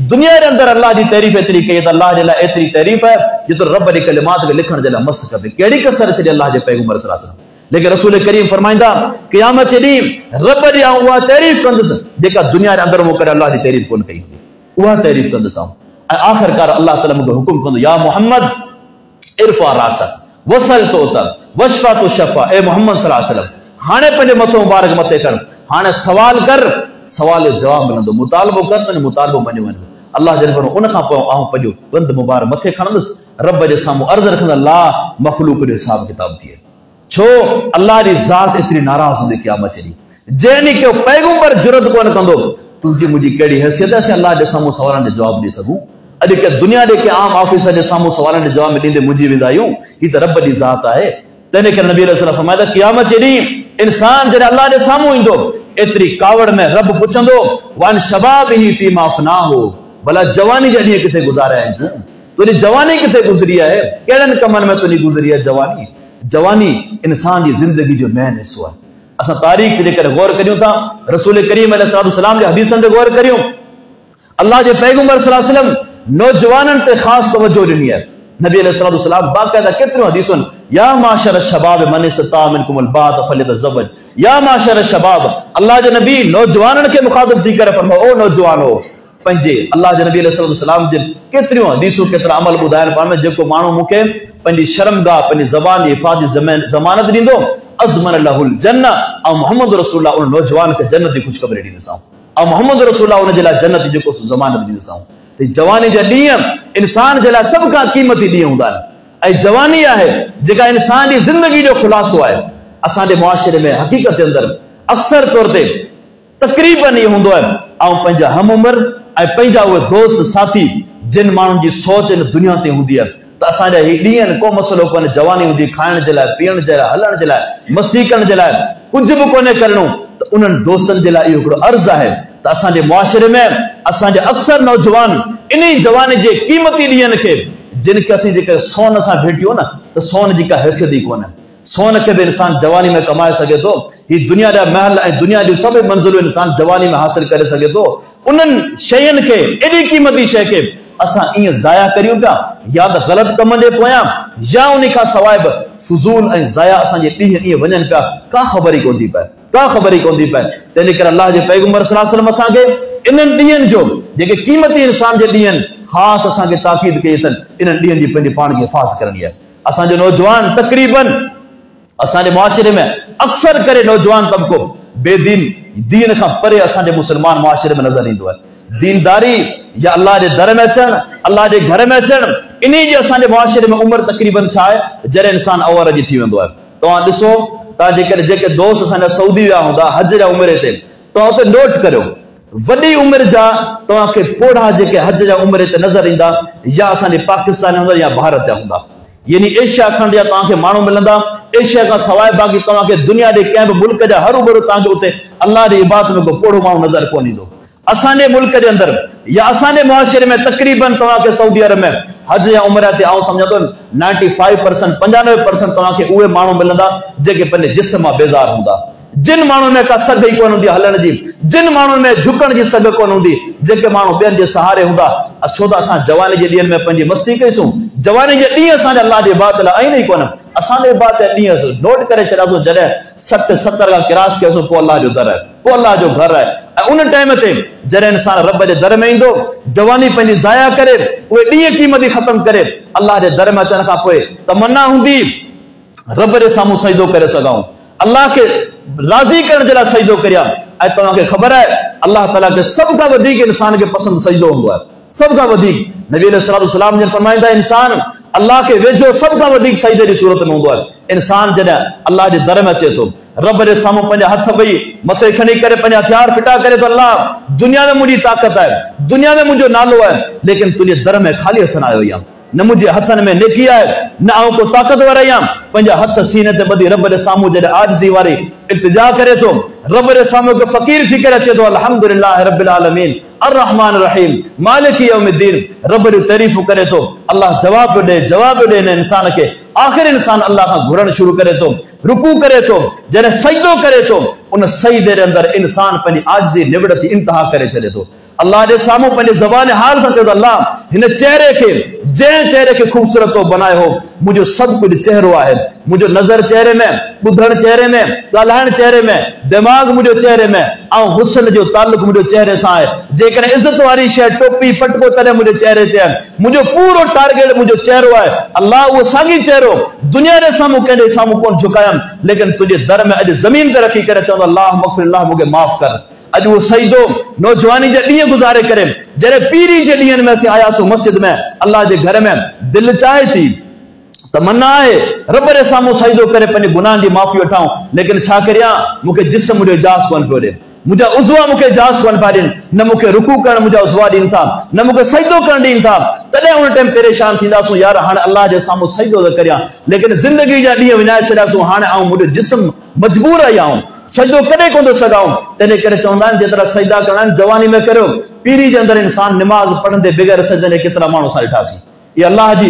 दुनिया जे अंदरि अल्लाह जी तारीफ़ एतिरी कई त अल्लाह जे लाइ एतिरी तारीफ़ आहे जेतिरो रब जे कलिमात खे लिखण जे लाइ मस खपे। कहिड़ी कसर छॾी अल्लाह जे पैगंबर सल्लल्लाहु अलैहि वसल्लम। लेकिन रसूल करीम फरमाईंदा क़यामत जे ॾींहुं रब जी उहा तारीफ़ कंदुसि जेका दुनिया जे अंदरि मूं करे अल्लाह जी तारीफ़ कोन कई हूंदी, उहा तारीफ़ कंदुसि। ऐं आख़िरकार अल्लाह ताला मूंखे हुकुम कंदो, या मोहम्मद इरफा रासक वसल तोतर वशफा तो शफा, ए मोहम्मद सल्लल्लाहु अलैहि वसल्लम हाणे पंहिंजे मथो मुबारक मथे कर, हाणे सवाल कर, सवाल जो जवाब मिलंदो, मुतालबो कर त मुतालबो मञो वञो। अल्लाह जल फरमाए उन खां पोइ आऊं पंहिंजो बंद मुबारक मथे खणंदुसि, रब जे साम्हूं अर्ज़ रखंदुसि, अल्लाह मख़लूक जो हिसाब किताब थिए। छो अल्लाह जी ज़ात एतिरी नाराज़ हूंदी क़यामत जी, जंहिं ॾींहुं को पैगंबर जुरत कोन कंदो तुंहिंजी मुंहिंजी कहिड़ी हैसियत आहे असीं अल्लाह जे साम्हूं सवालनि जो जवाब ॾेई सघूं। अॼु के दुनिया जे के आम ऑफिसर जे साम्हूं सवालनि जो जवाब ॾींदे मुंहिंजी वेंदा आहियूं, ही त रब जी ज़ात आहे। तंहिं करे नबी अलैहि सलाम फरमाया क़यामत जे ॾींहुं इंसान जॾहिं अल्लाह जे साम्हूं ईंदो, एतिरी कावड़ में रब पुछंदो वन शबाबिही फीमा अफ़नाहु, भला जवानी जा ॾींहं किथे गुज़ारिया आहिनि तूं, तुंहिंजी जवानी किथे गुज़री आहे, कहिड़नि कमनि में तुंहिंजी गुज़री आहे जवानी। जवानी इंसान जी ज़िंदगी जो मेन हिस्सो आहे। असां तारीख़ जे करे गौर करियूं था, रसूल करीम अलैहिस्सलाम जे हदीसनि ते गौर करियूं, अल्लाह जे पैगंबर सल्लल्लाहु अलैहि वसल्लम नौजवाननि ते ख़ासि तवज्जो ॾिनी आहे। नबी अलैहिस्सलाम बाक़ायदा केतिरियूं हदीसुनि, या माशर शबाब मन इस्तता मिनकुमुल बात फलियतज़व्वज, या माशर शबाब, अल्लाह जे नबी नौजवाननि खे मुखातिब थी करे फरमायो, ओ नौजवानो पंहिंजे अल्लाह जे नबी अलैहिस्सलाम जे केतिरियूं हदीसूं केतिरा अमल ॿुधाइनि पाण में जेको माण्हू मूंखे पंहिंजी शर्मगाह पंहिंजी ज़बान जी हिफ़ाज़त ज़मानत ॾींदो अज़मन लहुल जन्नह ऐं मोहम्मद रसूलुल्लाह उन नौजवान खे जन्नत जी ख़ुशख़बरी ॾींदुसि ऐं मोहम्मद रसूलुल्लाह उन जे लाइ जन्नत जी जेको ज़मानत ॾींदुसि। त जवानी जा ॾींहं इंसान जे लाइ सभ खां क़ीमती ॾींहं हूंदा आहिनि ऐं जवानी आहे जेका इंसान जी ज़िंदगी जो ख़ुलासो आहे। असांजे मुआशिरे में हक़ीक़त जे अंदरि अक्सर तौर ते तक़रीबन इहो हूंदो आहे ऐं पंहिंजा हम उमिरि ऐं पंहिंजा उहे दोस्त साथी जिन माण्हुनि जी सोच इन दुनिया ते हूंदी आहे त असांजा ही ॾींहं को मसइलो कोन्हे जवानी हूंदी खाइण जे लाइ पीअण जे लाइ हलण जे लाइ मस्ती करण जे लाइ कुझु बि कोन्हे करणो त उन्हनि दोस्तनि जे लाइ इहो हिकिड़ो अर्ज़ु आहे त असांजे मुआशिरे में असांजे अक्सर नौजवान इन जवानी जे क़ीमती ॾींहंनि खे जिन खे असीं जेके सोन सां भेटियो न त सोन जी का हैसियत ई कोन्हे। सोन के भी इंसान जवानी में कमाए सके तो ये दुनिया जा महल ऐं दुनिया जी सभई मंज़िलूं इंसान जवानी में हासिल करे सके तो उन्हनि शयुनि खे एॾी क़ीमती शइ खे असां ईअं ज़ाया करियूं पिया या त ग़लति कम जे पोयां या उन खां सवाइ बि फुज़ूल ऐं ज़ाया असांजे ॾींहं ईअं वञनि पिया का ख़बर ई कोन थी पए का ख़बर ई कोन थी पए। तंहिंजे करे अल्लाह जे पैगंबर सल्लल्लाहु अलैहि वसल्लम असांखे इन्हनि ॾींहंनि जो जेके क़ीमती इंसान जे ॾींहंनि ख़ासि असांखे ताक़ीद कई अथनि इन्हनि ॾींहंनि जी पंहिंजे पाण खे हिफ़ाज़त करणी आहे। असांजो नौजवान तक़रीबन असांजे मुआशिरे में अक्सर करे नौजवान तबिको बेदीन दीन खां परे असांजे मुस्लमान मुआशिरे में नज़र ईंदो आहे। दीनदारी या अल्लाह जे दर में अचणु अल्लाह जे घर में अचणु इन जी असांजे मुआशिरे में उमिरि तक़रीबन छा आहे जॾहिं इंसान अवर जी थी वेंदो आहे। तव्हां ॾिसो तव्हां जेके दोस्त असांजा सऊदी विया हूंदा हज जा उमिरि ते तव्हां उते नोट करियो वॾी उमिरि जा तव्हांखे पोढ़ा जेके हज जा उमिरि ते नज़र ईंदा या असांजे पाकिस्तान हूंदा या भारत जा हूंदा यानी एशिया खंड जा तव्हांखे माण्हू मिलंदा। एशिया खां सवाइ बाक़ी तव्हांखे दुनिया जे कंहिं बि मुल्क जा हरू भरू तव्हांखे उते अल्लाह जी इबादत में को पोढ़ो माण्हू नज़र कोन ईंदो। असांजे मुल्क जे अंदरि या असांजे मुआशिरे में तक़रीबन तव्हांखे सऊदी अरब में हज या उमिरि ते आउं सम्झां थो 95% 95% तव्हांखे उहे माण्हू मिलंदा जेके पंहिंजे जिस्म मां बेज़ार हूंदा जिन माण्हुनि में का सघ ई कोन हूंदी हलण जी जिन माण्हुनि में झुकण जी सघ कोन हूंदी जेके माण्हू ॿियनि जे सहारे हूंदा। छो त असां जवानी जे ॾींहंनि में पंहिंजी मस्ती कईसूं जवानी जे ॾींहं असांजा अल्लाह जे इबादत लाइ आहिनि ई कोन असांजे इबादत जा ॾींहं नोट करे छॾियासीं जॾहिं 60-70 खां क्रॉस कयोसीं पोइ अल्लाह जो दर आहे पोइ अल्लाह जो घर आहे ऐं उन टाइम ते जॾहिं इंसान रब जे दर में ईंदो जवानी पंहिंजी ज़ाया करे उहे ॾींहं क़ीमती ख़तमु करे अल्लाह जे दर में अचण खां पोइ तमन्ना हूंदी रब जे साम्हूं सजदो करे सघूं अल्लाह खे राज़ी करण जे लाइ सजदो करियां। ऐं तव्हांखे ख़बर आहे अल्लाह ताला खे सभ खां वधीक इंसान खे पसंदि सजदो हूंदो आहे सभ खां वधीक नबी अलैहिस्सलाम जन फरमाईंदा इंसान अल्लाह खे वेझो सभ खां वधीक सजदे जी सूरत में हूंदो आहे। इंसान जॾहिं अल्लाह जे दर में अचे थो रब जे साम्हूं पंहिंजा हथ ॿई मथे खणी करे पंहिंजा हथियार फिटा करे थो अल्लाह दुनिया में मुंहिंजी ताक़त आहे दुनिया में मुंहिंजो नालो आहे लेकिन तुंहिंजे दर में ख़ाली हथ न आयो आहियां न मुंहिंजे हथनि में नेकी आहे न आउं को ताक़तवर आहियां। पंहिंजा हथ सीने ते ॿधी रब जे साम्हूं जॾहिं आजिज़ी वारी इल्तिजा करे थो रब जे साम्हूं के फ़क़ीर थी करे अचे थो अल्हम्दुलिल्लाह रब्बिल आलमीन अर्रहमान रहीम मालिक यौमिद्दीन रब जी तारीफ़ करे थो अल्लाह जवाब ॾे हिन इंसान खे आख़िर इंसान अल्लाह खां घुरण शुरू करे थो रुकू करे थो जॾहिं सजदो करे थो उन सजदे जे अंदरि इंसान पंहिंजी आजिज़ी निबड़ थी इंतहा करे छॾे थो अल्लाह जे साम्हूं पंहिंजे ज़बान हाल सां चए थो अल्लाह हिन चेहरे खे जंहिं चेहरे खे ख़ूबसूरत तो बनायो हो मुंहिंजो सभु कुझु चेहरो आहे मुंहिंजो नज़र चेहरे में ॿुधण चेहरे में ॻाल्हाइण चेहरे में दिमाग़ मुंहिंजो चेहरे में ऐं हुस्न जो ताल्लुक मुंहिंजो चेहरे सां आहे जेकॾहिं इज़त वारी शइ टोपी पटको तॾहिं मुंहिंजे चेहरे ते आहे मुंहिंजो पूरो टारगेट मुंहिंजो चेहरो आहे अल्लाह उहो साॻी चेहरो दुनिया जे साम्हूं कंहिंजे साम्हूं कोन झुकायमि लेकिन तुंहिंजे दर में अॼु ज़मीन ते रखी करे चवंदो अल्लाह मग़फ़िर मूंखे माफ़ कर। अॼु उहो सजदो नौजवानी जे ॾींहं गुज़ारे करे जॾहिं पीरी जे ॾींहंनि में असीं आयासीं मस्जिद में अल्लाह जे घर में दिलि चाहे थी तमन्ना आहे रब जे साम्हूं सजदो करे पंहिंजे गुनाहनि जी माफ़ी वठां लेकिन छा करियां मूंखे जिस्म मुंहिंजो इजाज़ कोन पियो ॾे मुंहिंजा उज़वा मूंखे इजाज़ कोन पिया ॾियनि न मूंखे रुकू करणु मुंहिंजा उज़वा ॾियनि था न मूंखे सजदो करणु ॾियनि था तॾहिं उन टाइम परेशान थींदासूं यार हाणे अल्लाह जे साम्हूं सजदो त करियां लेकिन ज़िंदगी जा ॾींहं विञाए छॾियासीं हाणे ऐं मुंहिंजो जिस्म मजबूर आहियां सजदो कॾहिं कोन थो सघां तंहिंजे करे चवंदा आहिनि जेतिरा सजदा करणा आहिनि जवानी में करियो पीरी जे अंदरि इंसान निमाज़ पढ़ंदे बग़ैर सजदे केतिरा माण्हू असां ॾिठासीं ये अल्लाह जी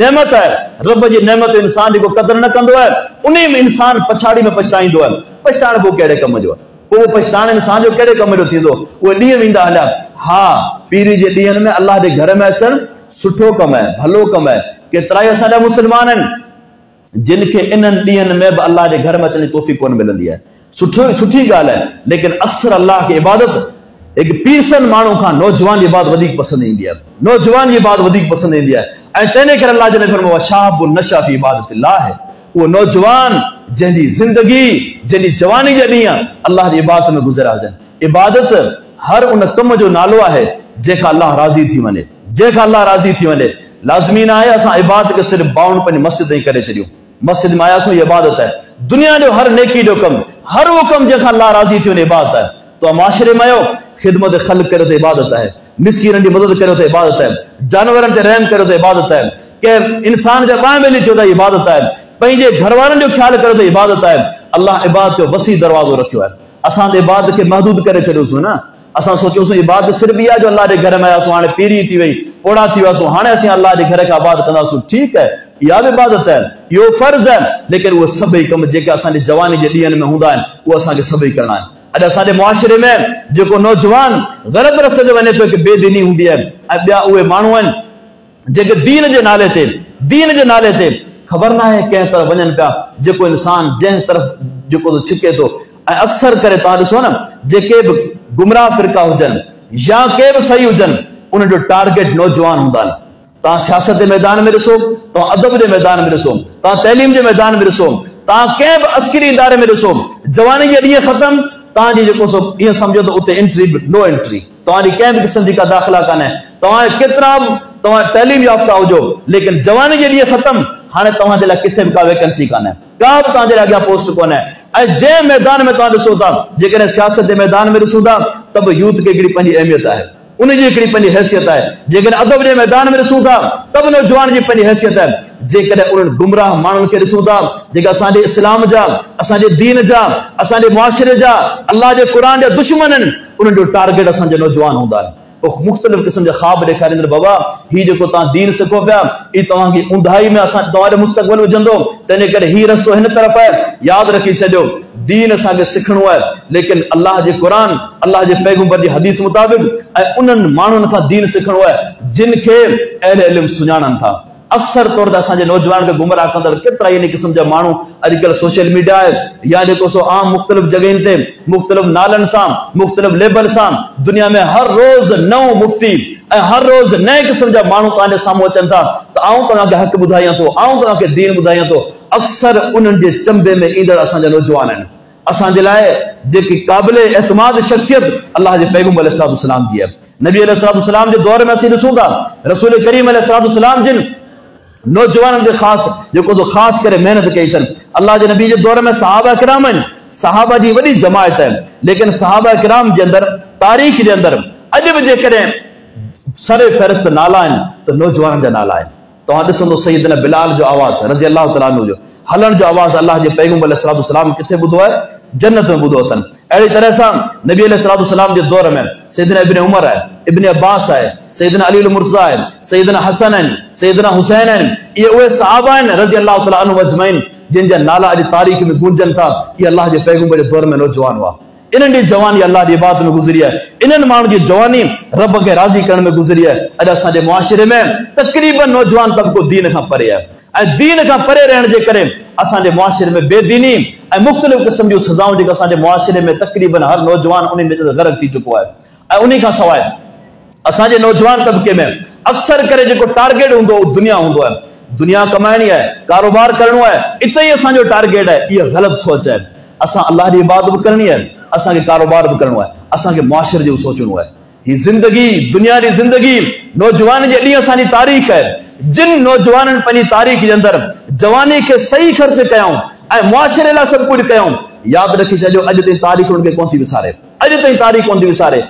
नेमत है रब जी नेमत इंसान जेको क़दर न कंदो आहे उन में इंसान पछाड़ी में पछताईंदो आहे पछताइण पोइ कहिड़े कम जो आहे पोइ पछताइण इंसान जो कहिड़े कम जो थींदो उहे ॾींहं वेंदा हलिया हा पीरी जे ॾींहंनि में अल्लाह जे घर में अचणु सुठो कमु आहे भलो कमु आहे केतिरा ई असांजा मुस्लमान आहिनि जिन खे इन्हनि ॾींहंनि में बि अल्लाह जे घर में अचण जी तौफ़ीक़ कोन मिलंदी आहे सुठी ॻाल्हि आहे लेकिन अक्सर अल्लाह खे इबादत एक पीरसन माण्हू खां नौजवान जी बात वधीक पसंद ईंदी आहे, नौजवान जी बात वधीक पसंद ईंदी आहे। ऐं तंहिंजे करे अल्लाह जल फरमायो शाबुन नशा फी इबादतिल्लाह है, वो नौजवान जंहिंजी ज़िंदगी जंहिंजी जवानी जा ॾींहं अल्लाह जी इबादत में गुज़रिया हुजनि। इबादत हर उन कम जो नालो आहे जंहिंखां अल्लाह राज़ी थी वञे, जंहिंखां अल्लाह राज़ी थी वञे। लाज़मी न आहे असां इबादत खे सिर्फ़ बाउंड पंहिंजी मस्जिद ताईं करे छॾियूं, मस्जिद में आयासीं इबादत है। दुनिया जो हर नेकी जो कम, हर वो कम जंहिंखां अल्लाह राज़ी थी वञे इबादत है। तो माशरे में आयो खिदमत ख़ल्क़ करे तो इबादत है, मिस्कीननि जी मदद करे तो इबादत है, जानवरनि ते रहम करे तो इबादत है, के इंसान जा बाएं मिली थियो तो इबादत है, पंहिंजे घर वारनि जो ख्याल करे तो इबादत है। अल्लाह इबादत जो वसी दरवाज़ो रखियो है। असां त इबादत खे महदूद करे छॾियोसीं न, असां सोचियोसीं इबादत सिर्फ़ इहा जो अल्लाह जे घर में आयासीं, हाणे पीरी थी वई, पोड़ा थी वियासीं, हाणे असीं अल्लाह जे घर खां इबादत कंदासीं। ठीकु है, इहा बि इबादत है, इहो फर्ज़ है, लेकिन उहे सभई कम जेके असांजे जवानी जे ॾींहंनि में हूंदा आहिनि उहे असांखे सभई करणा आहिनि। अॼु असांजे मुआशिरे में जेको नौजवान ग़लत रस्ते ते वञे थो, हिकु बेदीनी हूंदी आहे, ऐं ॿिया उहे माण्हू आहिनि जेके दीन जे नाले ते ख़बर न आहे कंहिं तरफ़ वञनि पिया। जेको इंसान जंहिं तरफ़ जेको थो छिके थो, ऐं अक्सर करे तव्हां ॾिसो न, जेके बि गुमराह फ़िरका हुजनि या के बि सही हुजनि, उन जो टारगेट नौजवान हूंदा आहिनि। तव्हां सियासत जे मैदान में ॾिसो, तव्हां अदब जे मैदान में ॾिसो, तव्हां तइलीम जे मैदान में ॾिसो, तव्हां कंहिं बि अस्करी इदारे में ॾिसो, जवानी जे ॾींहं ख़तमु, तव्हांजी जेको सो ईअं सम्झो त उते एंट्री नो एंट्री, तव्हांजी कंहिं बि क़िस्म जी का दाख़िला कान्हे। तव्हां केतिरा बि तव्हां तइलीम याफ़्ता हुजो, लेकिन जवानी जे ॾींहं ख़तमु, हाणे तव्हांजे लाइ किथे बि का वैकेंसी कान्हे, का बि तव्हांजे लाइ अॻियां पोस्ट कोन्हे। ऐं जंहिं मैदान में तव्हां ॾिसो था, जेकॾहिं सियासत जे मैदान में ॾिसूं था, त बि यूथ खे हिकिड़ी पंहिंजी अहमियत आहे, उनजी हिकिड़ी पंहिंजी हैसियत आहे। जेकॾहिं अदब जे मैदान में ॾिसूं था, त बि नौजवान जी पंहिंजी हैसियत आहे। जेकॾहिं उन्हनि गुमराह माण्हुनि खे ॾिसूं था, जेका असांजे इस्लाम जा, असांजे दीन जा, असांजे मुआशिरे जा, अल्लाह जे क़ुरान जा दुश्मन आहिनि, उन्हनि जो टारगेट असांजे नौजवान हूंदा आहिनि। मुख़्तलिफ़ क़िस्म जा ख़्वाब ॾेखारींदड़, बाबा हीउ जेको तव्हां दीन सिखो पिया, हीउ तव्हांजी ऊंधाई में असां तव्हांजो मुस्तक़बिल विझंदो, तंहिंजे करे हीउ रस्तो हिन तरफ़ आहे। यादि रखी छॾियो, दीन असांखे सिखणो आहे, लेकिन अल्लाह जे क़ुरान, अल्लाह जे पैगंबर जी हदीस मुताबिक़, ऐं उन्हनि माण्हुनि खां दीन सिखणो आहे जिन खे अहले इल्म सुञाणनि था। अक्सर तौर ते असांजे नौजवान खे गुमराह कंदड़ केतिरा इन क़िस्म जा माण्हू अॼुकल्ह सोशल मीडिया आहे या जेको सो आम मुख़्तलिफ़ जॻहियुनि ते मुख़्तलिफ़ नालनि सां, मुख़्तलिफ़ लेबल सां दुनिया में हर रोज़ नओं मुफ़्ती ऐं हर रोज़ नए क़िस्म जा माण्हू तव्हांजे साम्हूं अचनि था, त आऊं तव्हांखे हक़ ॿुधायां थो, आऊं तव्हांखे दीन ॿुधायां थो। अक्सर उन्हनि जे चंबे में ईंदड़ असांजा नौजवान आहिनि। असांजे लाइ जेकी क़ाबिल एतमाद शख़्सियत अल्लाह जे पैगंबर अलैहिस्सलाम जी आहे। नबी अलैहिस्सलाम जे दौर में असीं ॾिसूं था, रसूल करीम अलैहिस्सलाम जिन नौजवाननि ते ख़ासि जेको सो ख़ासि करे महिनत कई अथनि। अल्लाह जे नबी जे दौर में सहाबा किराम आहिनि, सहाबा जी वॾी जमायत आहे, लेकिन सहाबा किराम जे अंदरि, तारीख़ जे अंदरि अॼु बि जेकॾहिं सरे फ़हरिस्त नाला आहिनि त नौजवाननि जा नाला आहिनि। तव्हां ॾिसंदो सैयदना बिलाल जो आवाज़ रज़ी अल्लाह तआला अन्हु जो हलण जो आवाज़ अल्लाह जे पैगंबर अलैहिस्सलाम किथे ॿुधो आहे? जन्नत में ॿुधो अथनि। अहिड़ी तरह सां नबी अलैहिस्सलाम जे दौर में सैयदना इब्न उमर आहे, इब्न अब्बास आहे, सैयदना अली मुर्तज़ा आहे, सैयदना हसन आहिनि, सैयदना हुसैन आहिनि। इहे उहे सहाबा आहिनि रज़ी अल्लाह तआला अन्हुम अजमईन जिन जा नाला अॼु तारीख़ में गूंजनि था। इहे अल्लाह जे पैगंबर जे दौर में नौजवान हुआ। इन्हनि जी जवानी अल्लाह जी इबादत में गुज़री आहे। इन्हनि माण्हुनि जी जवानी रब खे राज़ी करण में गुज़री आहे। अॼु असांजे मुआशिरे में तक़रीबन नौजवान तबिको दीन खां परे आहे, ऐं दीन खां परे रहण जे करे असांजे मुआशिरे में बेदीनी ऐं मुख़्तलिफ़ क़िस्म जूं सज़ाऊं जेके असांजे मुआशिरे में तक़रीबन हर नौजवान उन में ग़रक़ थी चुको आहे। ऐं उन खां सवाइ असांजे नौजवान तबिके में अक्सर करे जेको टारगेट हूंदो उहो दुनिया हूंदो आहे। दुनिया कमाइणी आहे, कारोबार करणो आहे, इते ई असांजो टारगेट आहे। इहा ग़लति सोच आहे। असां अल्लाह जी इबादत बि करणी आहे, असांखे कारोबार बि करणो आहे, असांखे मुआशिरे जो सोचणो आहे। ही ज़िंदगी, दुनिया जी ज़िंदगी, नौजवान जे ॾींहं असांजी तारीख़ आहे। जिन नौजवाननि पंहिंजी तारीख़ जे अंदरि जवानी खे सही ख़र्च कयऊं ऐं मुआशिरे लाइ सभु कुझु कयऊं, यादि रखी छॾियो अॼु ताईं तारीख़ उन्हनि खे कोन थी विसारे, अॼु ताईं तारीख़ कोन थी विसारे।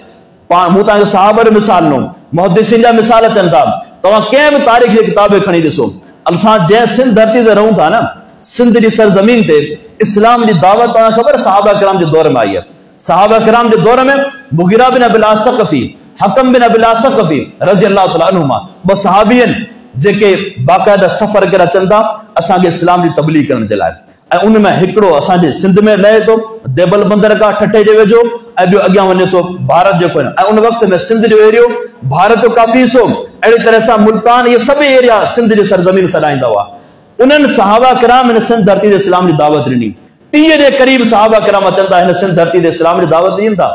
मूं तव्हांखे सहाबा जो मिसाल ॾिनो, मुहद्दिसीन जा मिसाल अचनि था। तव्हां कंहिं बि तारीख़ जी किताब खणी ॾिसो। असां जंहिं सिंध धरती ते रहूं था न, सिंध जी सरज़मीन ते इस्लाम जी दावत तव्हांखे ख़बर सहाबा किराम जे दौर में आई आहे। सहाबा किराम जे दौर में मुग़ीरा बिन अबिल असक़फ़ी, हकम बिन अबिल असक़फ़ी रज़ी अल्लाह तआला अन्हुमा ॿ सहाबी आहिनि जेके बाक़ायदा सफ़र करे अचनि था असांखे इस्लाम जी तबलीग करण जे लाइ। ऐं उन में हिकिड़ो असांजे सिंध में लहे थो देबल बंदरगाह ठठे जे वेझो, ऐं ॿियो अॻियां वञे थो भारत जो कोन। ऐं उन वक़्त में सिंध जो एरियो, भारत जो काफ़ी हिसो, अहिड़ी तरह सां मुल्तान, इहे सभई एरिया सिंध जी सरज़मीन सॾाईंदा हुआ। उन्हनि सहाबा किराम हिन सिंध धरती ते इस्लाम जी दावत ॾिनी। 30 जे क़रीब सहाबा किराम अचनि था हिन सिंध धरती ते इस्लाम जी दावत ॾियनि था।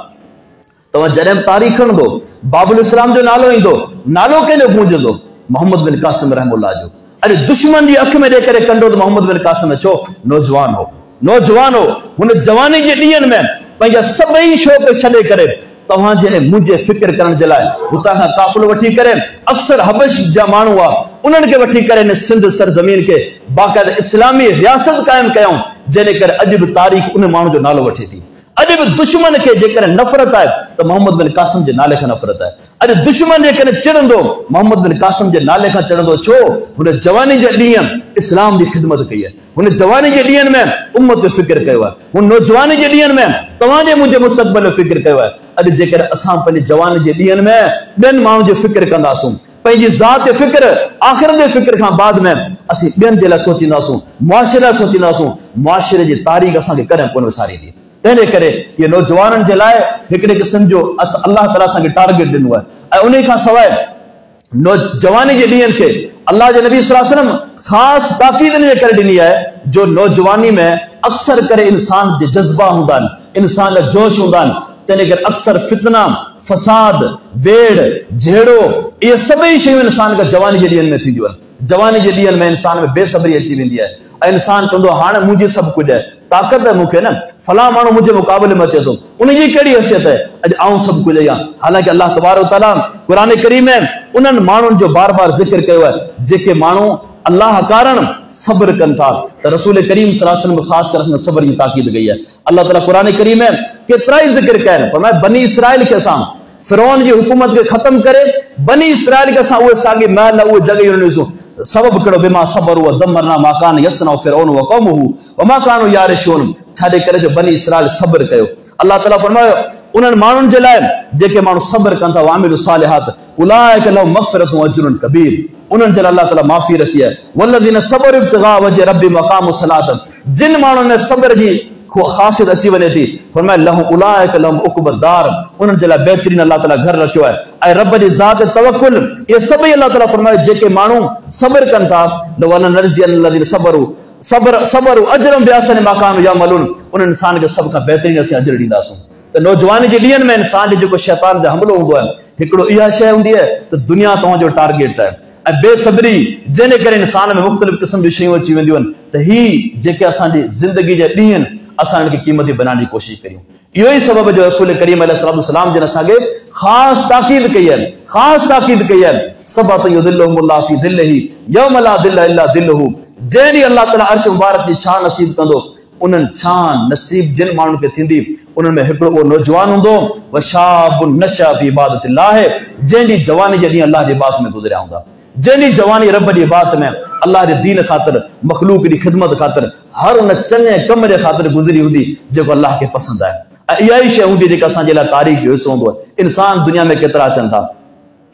तव्हां जॾहिं तारीख़ खणंदो बाबुल इस्लाम जो नालो ईंदो, नालो कंहिंजो गूंजंदो? मोहम्मद बिन कासिम रहमुल्लाह जो। अरे दुश्मन जी अख में ॾेई करे कंडो त मोहम्मद बिन कासिम छो? नौजवान हो, नौजवान हो। हुन जवानी जे ॾींहंनि में पंहिंजा सभई शौक़ छॾे करे तव्हांजे ऐं मुंहिंजे फिक्र करण जे लाइ हुतां खां काफ़िलो वठी करे अक्सर हबश जा माण्हू आहे उन्हनि खे वठी करे सिंध सरज़मीन खे बाक़ाइदा इस्लामी रियासत क़ाइमु कयऊं, जंहिं करे अॼु बि तारीख़ उन माण्हू जो नालो वठे थी। अॼु बि दुश्मन खे जेकॾहिं नफ़रत आहे त मोहम्मद बिन कासिम जे नाले खां नफ़रत आहे। अॼु दुश्मन जेकॾहिं चिड़ंदो मोहम्मद बिन कासिम जे नाले खां चिड़ंदो। छो? हुन जवानी जे ॾींहं इस्लाम जी ख़िदमत कई आहे, हुन जवानी जे ॾींहंनि में उम्मत जो फिक्र कयो आहे, हुन नौजवानी जे ॾींहंनि में तव्हांजे मुंहिंजे मुस्तक़बिल जो फिक्र कयो आहे। अॼु जेकॾहिं असां पंहिंजे जवानी जे ॾींहंनि में ॿियनि माण्हुनि जो फिक्र कंदासूं, पंहिंजी ज़ात जो फिक्र आख़िरत जे फिक्र खां बाद में असीं ॿियनि जे लाइ सोचींदासूं, मुआशिरे लाइ सोचींदासूं, मुआशिरे जी तारीख़ असांखे कॾहिं कोन विसारींदी। तंहिंजे करे इहे नौजवाननि जे लाइ हिकिड़े क़िस्म जो अल्लाह ताला असांखे टारगेट ॾिनो आहे। ऐं उन खां सवाइ नौजवानी जे ॾींहंनि खे अल्लाह जे नबी सल्लल्लाहु अलैहि वसल्लम ख़ासि ताक़ीद इन करे ॾिनी आहे जो नौजवानी में अक्सर करे इंसान जे जज़्बा हूंदा आहिनि, इंसान जा जोश हूंदा आहिनि। तंहिंजे करे अक्सर फितना, फसाद, वेड़, झेड़ो इहे सभई शयूं इंसान खां जवानी जे ॾींहंनि में थींदियूं आहिनि। जवानी जे ॾींहंनि में इंसान में बेसब्री अची वेंदी आहे ऐं इंसान चवंदो हाणे मुंहिंजी सभु कुझु आहे, ताक़त है मूंखे न, फलां माण्हू मुंहिंजे मुक़ाबले में अचे थो, उनजी कहिड़ी हैसियत आहे, अॼु आऊं सभु कुझु आहियां। हालांकि अल्लाह तबारक व तआला क़ुरान करीम में उन्हनि माण्हुनि जो बार बार ज़िक्र कयो आहे जेके माण्हू अल्लाह कारण सब्र कनि था। त रसूल करीम सल्लल्लाहु अलैहि वसल्लम ख़ासि करे सब्र जी ताक़ीद कई आहे। अल्लाह ताला क़ुरान करीम में केतिरा ई ज़िक्र कया आहिनि। फरमाया बनी इसराइल खे असां फिरौन जी हुकूमत खे ख़त्म करे बनी इसराइल खे असां उहे साॻी महल उहे जॻहियूं ॾिनियूं। सबब कहिड़ो? बिमा सबर व दमरना मा कान यसना फिरौन व क़ौमुहु व मा कानू यारिशून। छाजे करे जो बनी इसराइल सब्र कयो। अल्लाह ताला फरमायो उन्हनि माण्हुनि जे लाइ जेके माण्हू सब्र कनि था, वामिलु सालिहात उलाइका लहुम मग़फ़िरतुन व अज्रुन कबीर, उन्हनि जे लाइ अल्लाह ताला माफ़ी रखी आहे। वल्लज़ीन सबरु इब्तिग़ा वजहि रब्बिहिम वक़ामु सलात, जिन माण्हुनि में सब्र जी ख़ासियत अची वञे थी फरमाया लहुम उलाइका लहुम उक़बद्दार, उन्हनि जे लाइ बहितरीन अल्लाह ताला घर रखियो आहे। ऐं रब जी ज़ात तवक्कुल इहे सभई अल्लाह ताला फरमायो जेके माण्हू सब्र कनि था लननज़ियन्नल्लज़ीन सबरु अजरम बिअहसनि मा कानू यअमलून, उन इंसान खे सभ खां बहितरीन असीं अजर ॾींदासूं। त नौजवानी जे ॾींहंनि में इंसान जो जेको शैतान जो हमलो हूंदो आहे हिकिड़ो इहा शइ हूंदी आहे त दुनिया तव्हांजो टारगेट आहे ऐं बेसब्री जंहिंजे करे इंसान में मुख़्तलिफ़ क़िस्म जूं शयूं अची वेंदियूं आहिनि। त ही जेके असांजी ज़िंदगी जा ॾींहं आहिनि असां हिनखे क़ीमती बनाइण जी कोशिशि करियूं। इहो ई सबब जो रसूल करीम अलैहिस्सलाम जिन असांखे ख़ासि ताक़ीद कई आहे, ख़ासि ताक़ीद कई आहे। सबत युज़िल्लुहुमुल्लाहु फ़ी ज़िल्लिही यौम ला ज़िल्ला इल्ला ज़िल्लुहु, जंहिं ॾींहुं अल्लाह ताला अर्श मुबारक जी छां नसीब कंदो उन्हनि छां नसीब जिन माण्हुनि खे थींदी उन्हनि में हिकिड़ो उहो नौजवान हूंदो व शाबुन नशा फ़ी इबादतिल्लाह, जंहिंजी जवानी जे ॾींहं अल्लाह जे इबादत में गुज़रिया हूंदा, जंहिंजी जवानी रब जी इबादत में अल्लाह जे दीन ख़ातिर मख़लूक जी ख़िदमत ख़ातिर हर उन चङे कम जे ख़ातिर गुज़री हूंदी जेको अल्लाह खे पसंदि आहे। ऐं इहा ई शइ हूंदी जेका असांजे लाइ तारीख़ जो हिसो हूंदो आहे। इंसान दुनिया में केतिरा अचनि था,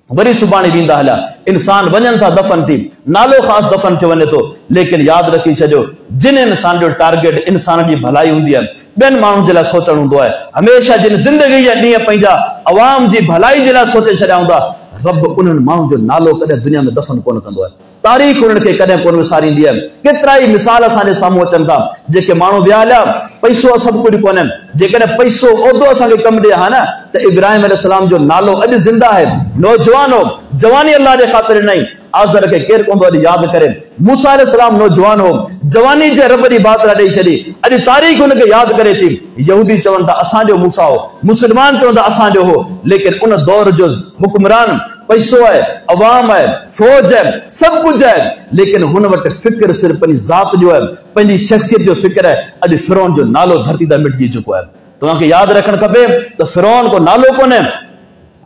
वरी सुभाणे वेंदा हलिया, इंसान वञनि था दफ़न थी, नालो ख़ासि दफ़न थी वञे थो, लेकिन यादि रखी छॾियो जिन इंसान जो टारगेट इंसान जी भलाई हूंदी आहे ॿियनि माण्हुनि जे लाइ सोचणु हूंदो आहे, हमेशह जिन ज़िंदगी जा ॾींहं पंहिंजा अवाम जी भलाई जे लाइ सोचे छॾिया हूंदा, रब उन्हनि माण्हुनि जो नालो कॾहिं दुनिया में दफ़न कोन कंदो आहे। तारीख़ उन्हनि खे कॾहिं कोन विसारींदी आहे। केतिरा ई मिसाल असांजे साम्हूं अचनि था जेके माण्हू विया हलिया, पैसो सभु कुझु कोन्हे, जेकॾहिं पैसो उहिदो असांखे कमु ॾिए हा न त इब्राहिम अलैहिस्सलाम जो नालो अॼु ज़िंदा आहे, नौजवान हो, जवानी अल्लाह जे ख़ातिर ॾिनई, आज़र खे केरु कोन थो अॼु यादि करे। मूसा अलैहिस्सलाम नौजवान हो, जवानी जे रब जी बात ॾेई छॾी, अॼु तारीख़ हुनखे यादि करे थी। यहूदी चवनि था असांजो मूसा हो, मुस्लमान चवनि था असांजो हो, लेकिन उन दौर जो हुक्मरान पैसो आहे, अवाम आहे, फौज आहे, सभु कुझु आहे, लेकिन हुन वटि फिक्र सिर्फ़ु पंहिंजी ज़ात जो आहे, पंहिंजी शख़्सियत जो फिक्र आहे। अॼु फिरौन जो नालो धरती तां मिटिजी चुको आहे। तव्हांखे यादि रखणु खपे त फिरौन को नालो कोन्हे,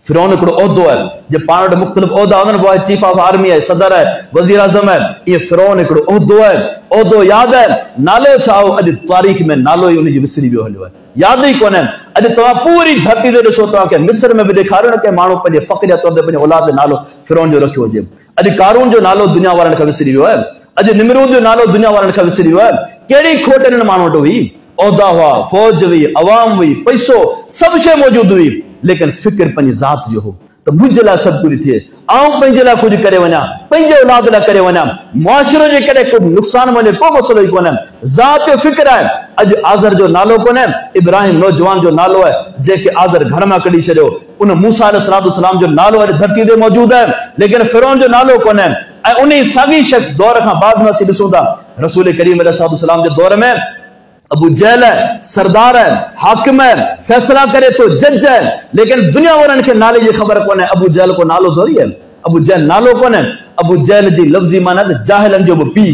फिरौन हिकिड़ो उहिदो आहे। जे पाण वटि मुख़्तलिफ़ उहिदा हूंदा आहिनि, चीफ ऑफ आर्मी आहे, सदर आहे, वज़ीर आज़म आहे, इहे फिरौन हिकिड़ो उहिदो आहे, उहिदो यादि आहे, नालो छा हो अॼु तारीख़ में नालो ई उनजी विसरी वियो हलियो आहे, यादि ई कोन्हे। अॼु तव्हां पूरी धरती ते ॾिसो, तव्हांखे मिस्र में बि ॾेखारियो न के माण्हू पंहिंजे फ़ख्र जे तौर ते पंहिंजे औलाद जो नालो फिरौन जो रखियो हुजे। अॼु कारून जो नालो दुनिया वारनि खां विसरी वियो आहे, अॼु निमरूद जो नालो दुनिया वारनि खां विसरी वियो आहे। कहिड़ी खोट हिननि माण्हुनि वटि हुई? उहिदा हुआ, फौज हुई, अवाम हुई, पैसो, सभु शइ मौजूदु हुई, लेकिन फिक्र पंहिंजी ज़ात जो हो त मुंहिंजे लाइ सभु कुझु थिए, आउं पंहिंजे लाइ कुझु करे वञा, पंहिंजे औलाद लाइ करे वञा, मुआशिरो जे कॾहिं को नुक़सान वञे को मसइलो ई कोन्हे, ज़ात जो फिक्र आहे। अज आज़र जो नालो कोने, इब्राहिम नौजवान जो नालो है जेके आज़र घर में कढी छॾियो। उन मूसा अलैहिस्सलाम जो नालो अज धरती ते मौजूद है, लेकिन फिरौन जो नालो कोने। ऐं उन साॻी शक दौर खां बाद में असीं ॾिसूं था रसूल करीम अलैहिस्सलाम जे दौर में अबू जहल है, सरदार है, हाकिम है, फैसला करे तो जज है, लेकिन दुनिया वारनि खे नाले जी ख़बर कोने। अबू जहल को नालो थोड़ी है, अबू जहल नालो कोने। अबू जहल जी लफ्ज़ी माना जाहिलन जो भी पी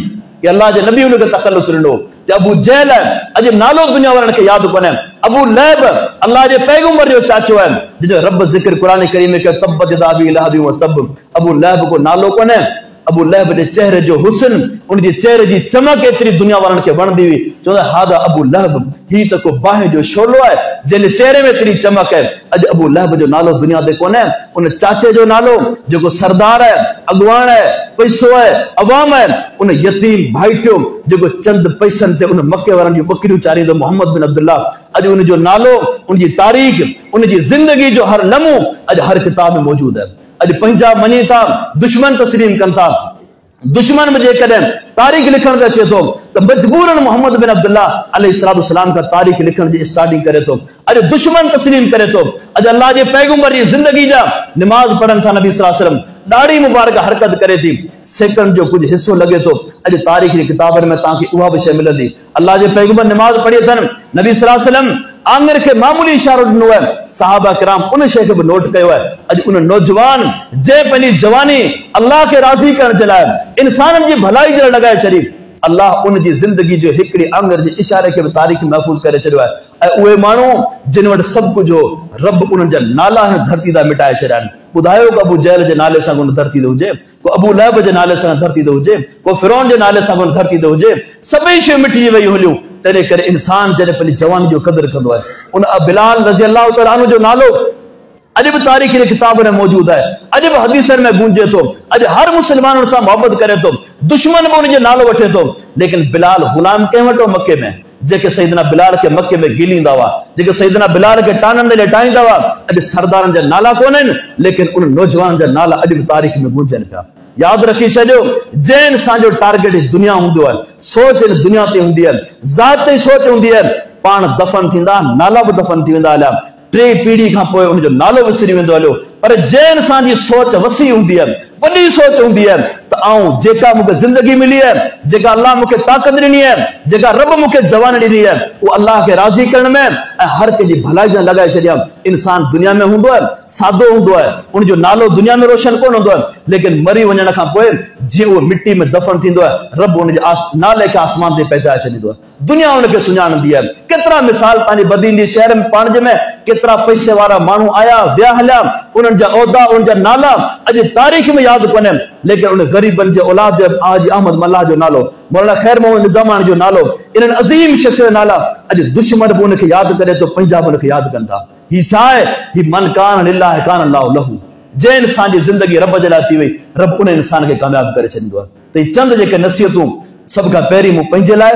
कि अल्लाह जे नबी उनके तखल्लुस ॾिनो। अबू जहल है अज नालो दुनिया वारनि खे याद कोने। अबू लहब अल्लाह जे पैगंबर जो चाचो है, जो रब जिक्र कुरान करीम में कयो तब्बत यदा अबी लहब व तब। अबू लहब को नालो कोने। अबू लहब जे चेहरे जो हुस्न, उनजे चेहरे जी चमक एतरी दुनिया वारनि खे वणंदी हुई। चवंदा हादा अबू लहब, ही त को बाहि जो शोलो है जंहिंजे चेहरे में एतरी चमक है। अज अबू लहब जो नालो दुनिया ते कोने। उन चाचे जो नालो जेको सरदार है, अगवान है, पैसो है, अवाम है, उन यतीम भाईटियो जेको चंद पैसनि ते उन मके वारनि जूं बकरियूं चारींदो, मोहम्मद बिन अब्दुल्लाह। अज उनजो नालो, उनजी तारीख़, उनजी ज़िंदगी जो हर लम्हो अज हर किताब में मौजूद है। अज पंहिंजा मञी था, दुश्मन तस्लीम कनि था। दुश्मन में जेकॾहिं तारीख़ लिखण ते अचे थो त मजबूरन मोहम्मद बिन अब्दुल्लाह अलैहिस्सलाम का तारीख़ लिखण जी स्टार्टिंग करे थो। अज दुश्मन तस्लीम करे थो। अज अल्लाह जे पैगंबर जी ज़िंदगी जा निमाज़ पढ़नि था नबी सल्लल्लाहु अलैहि वसल्लम, ॾाढी मुबारक हरकत करे थी, सेकंड जो कुछ हिस्सो लगे तो अज तारीख़ जी किताबनि में तव्हांखे उहा बि शइ मिलंदी। अल्लाह जे पैगंबर निमाज़ पढ़ी अथनि, नबी सल्लल्लाहु अलैहि वसल्लम आंगर के मामूली इशारो ॾिनो है, सहाबा किराम उन शइ खे बि नोट कयो है। अज उन नौजवान जे पंहिंजी जवानी अल्लाह खे राज़ी करण जे लाइ, इंसाननि जी भलाई जे लाइ लॻाए छॾी, अल्लाह उन जी ज़िंदगी जो हिकिड़ी आंगर जे इशारे खे बि तारीख़ महफ़ूज़ करे छॾियो आहे। ऐं उहे माण्हू जिन वटि सभु कुझु हो, रब उन्हनि जा नाला हिन धरती तां मिटाए छॾिया आहिनि। ॿुधायो को अबू जहल जे नाले सां उन धरती ते हुजे, को अबू लहब जे नाले सां धरती ते हुजे, को फिरौन जे नाले सां उन धरती ते हुजे, सभई शयूं मिटिजी वई हुयूं। तंहिं करे इंसान जॾहिं पंहिंजी जवानी जो क़दुरु कंदो आहे, उन बिलाल रज़ी अल्लाह तआला अन्हु जो नालो अज भी तारीख़ की किताब में मौजूद है, अज भी हदीसन में गूंजे तो, अज हर मुसलमान से मोहब्बत करे तो, दुश्मन भी उनके नालो वठे तो। लेकिन बिलाल गुलाम कंहिं वटि मक्के में, जेके सईदना बिलाल के मक्के में गिलींदा हुआ, जेके सईदना बिलाल के टाननि ते लेटाईंदा हुआ, अज सरदारनि जा नाला कोन्हनि, लेकिन उन नौजवान जा नाला अज भी तारीख़ में गूंजनि पिया। याद रखी छॾियो, जे इंसान जो टारगेट दुनिया हूंदो आहे, सोच दुनिया ते हूंदी आहे, ज़ात ते सोच हूंदी आहे, पाण दफ़न थींदा, नाला भी दफ़न थी वेंदा हलिया, टे पीढ़ी खां पोइ उनजो नालो विसरी वेंदो हलियो। पर जे इंसान जी सोच वसी हूंदी आहे, वॾी सोच हूंदी आहे त आऊं जेका मूंखे ज़िंदगी मिली आहे, जेका अल्लाह मूंखे ताक़त ॾिनी आहे, जेका रब मूंखे जवानी ॾिनी आहे, उहा अल्लाह खे राज़ी करण में ऐं हर कंहिंजी भलाई जा लॻाए छॾिया। इंसान दुनिया में हूंदो आहे, सादो हूंदो आहे, उनजो नालो दुनिया में रोशन कोन हूंदो आहे, लेकिन मरी वञण खां पोइ जीअं उहो मिटी में दफ़न थींदो आहे, रब उनजे नाले खे आसमान ते पहुचाए छॾींदो आहे, दुनिया उनखे सुञाणंदी आहे। केतिरा मिसाल पंहिंजी बदींदी शहर में पाण जे में केतिरा पैसे वारा माण्हू आया विया हलिया, उन्हनि जा उहिदा, उन्हनि जा नाला अॼु तारीख़ में यादि कोन्हे, लेकिन उन ग़रीबनि जे औलाद हाजी अहमद मल्लाह जो नालो, मौलाना खैर मोहम्मद निज़ामानी जो नालो, इन्हनि अज़ीम शख़्स जो नाला अॼु दुश्मन बि उनखे यादि करे तो, पंहिंजा बि उनखे यादि कनि था। ही छा आहे? ही मन कान लिल्लाह कान अल्लाहु लहू। जे इंसान जी ज़िंदगी रब जे लाइ थी वई, रब उन इंसान खे कामयाब करे छॾींदो आहे। त ही चंद जेके नसीहतूं सभ खां पहिरीं मूं पंहिंजे लाइ,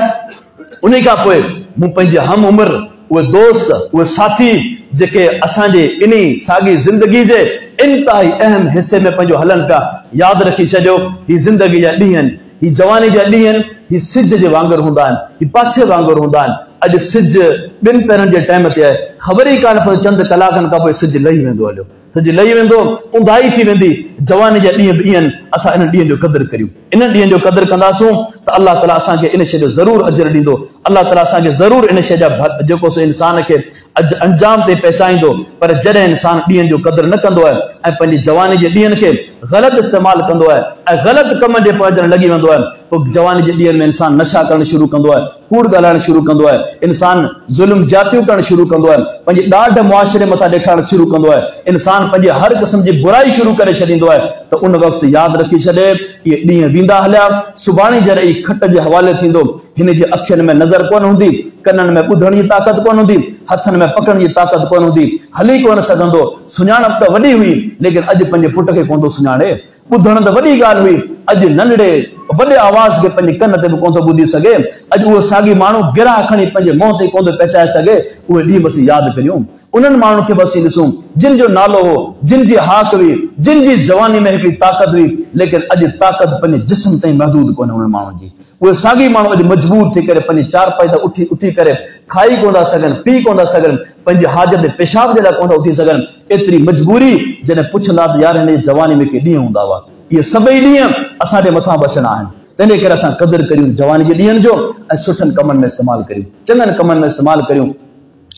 उन खां पोइ मूं पंहिंजे हम उमिरि उहे दोस्त, उहे साथी जेके असांजे इन साॻी ज़िंदगी जे इंतहाई अहम हिस्से में पंहिंजो हलनि पिया, यादि रखी छॾियो, ही ज़िंदगी जा ॾींहं आहिनि, ही जवानी जा ॾींहं आहिनि, ही सिज जे वांगुरु हूंदा आहिनि, ही पाछे वांगुरु हूंदा आहिनि। अॼु सिज ॿिनि पहिरनि जे टाइम ते आहे, ख़बर ई कान पए, चंद कलाकनि खां पोइ सिज लही वेंदो हलियो, सिज लही वेंदो, उंधाई थी वेंदी। जवानी जा ॾींहं बि ईअं, असां इन ॾींहं जो क़दुरु करियूं, इन ॾींहं जो क़दुरु कंदासूं त अल्लाह ताला असांखे इन शइ जो ज़रूरु अजर ॾींदो। अल्लाह ताला असांखे ज़रूरु इन शइ जा जेको सो इंसान खे अंजाम ते पहुचाईंदो। पर जॾहिं इंसान ॾींहंनि जो क़दुरु न कंदो आहे ऐं पंहिंजी जवानी जे ॾींहंनि खे ग़लति इस्तेमालु कंदो आहे ऐं ग़लति कम जे पोइ अचणु लॻी वेंदो आहे, पोइ जवानी जे ॾींहंनि में इंसान नशा करणु शुरू कंदो आहे, कूड़ ॻाल्हाइणु शुरू कंदो आहे, इंसान ज़ुल्म ज़्यादतियूं करणु शुरू कंदो आहे, पंहिंजी ॾाढ मुआशिरे मथां ॾेखारणु शुरू कंदो आहे, इंसान पंहिंजी हर क़िस्म जी बुराई शुरू करे छॾींदो आहे। त उन वक़्तु यादि रखी छॾे, इहे ॾींहं वेंदा हलिया, सुभाणे जॾहिं ई खट जे हवाले थींदो, हिन जे अखियुनि में नज़र कोन हूंदी, कननि में ॿुधण जी ताक़त कोन हूंदी, हथनि में पकड़ण जी ताक़त कोन हूंदी, हली कोन सघंदो। सुञाणप त वॾी हुई, लेकिन अॼु पंहिंजे पुट खे कोन थो सुञाणे। ॿुधण त वॾी ॻाल्हि हुई, अॼु नंढड़े वॾे आवाज़ खे पंहिंजे कन ते बि कोन थो ॿुधी सघे। अॼु उहो साॻी माण्हू गिराह खणी पंहिंजे मुंहं ते कोन थो पहुचाए सघे। उहे ॾींहं बसि यादि करियूं, उन्हनि माण्हुनि खे बसि ॾिसूं जिन जो नालो हो, जिन जी हाक हुई, जिन जी जवानी में हिकिड़ी ताक़त हुई, लेकिन अॼु ताक़त पंहिंजे जिस्म ताईं महदूद कोन्हे उन्हनि माण्हुनि जी। वो साॻी माण्हू अॼु मजबूर थी करे पंहिंजी चारपाई ते उथी करे खाई कोन था सघनि, पी कोन था सघनि, पंहिंजी हाजत पेशाब जे लाइ कोन था उथी सघनि। एतिरी मजबूरी जॾहिं पुछंदा त यार हिन जी जवानी में के ॾींहं हूंदा हुआ। इहे सभई ॾींहं असांजे मथां बचना आहिनि। तंहिंजे करे असां क़दुरु करियूं जवानी जे ॾींहंनि जो ऐं सुठनि कमनि में इस्तेमालु करियूं, चङनि कमनि में इस्तेमालु करियूं,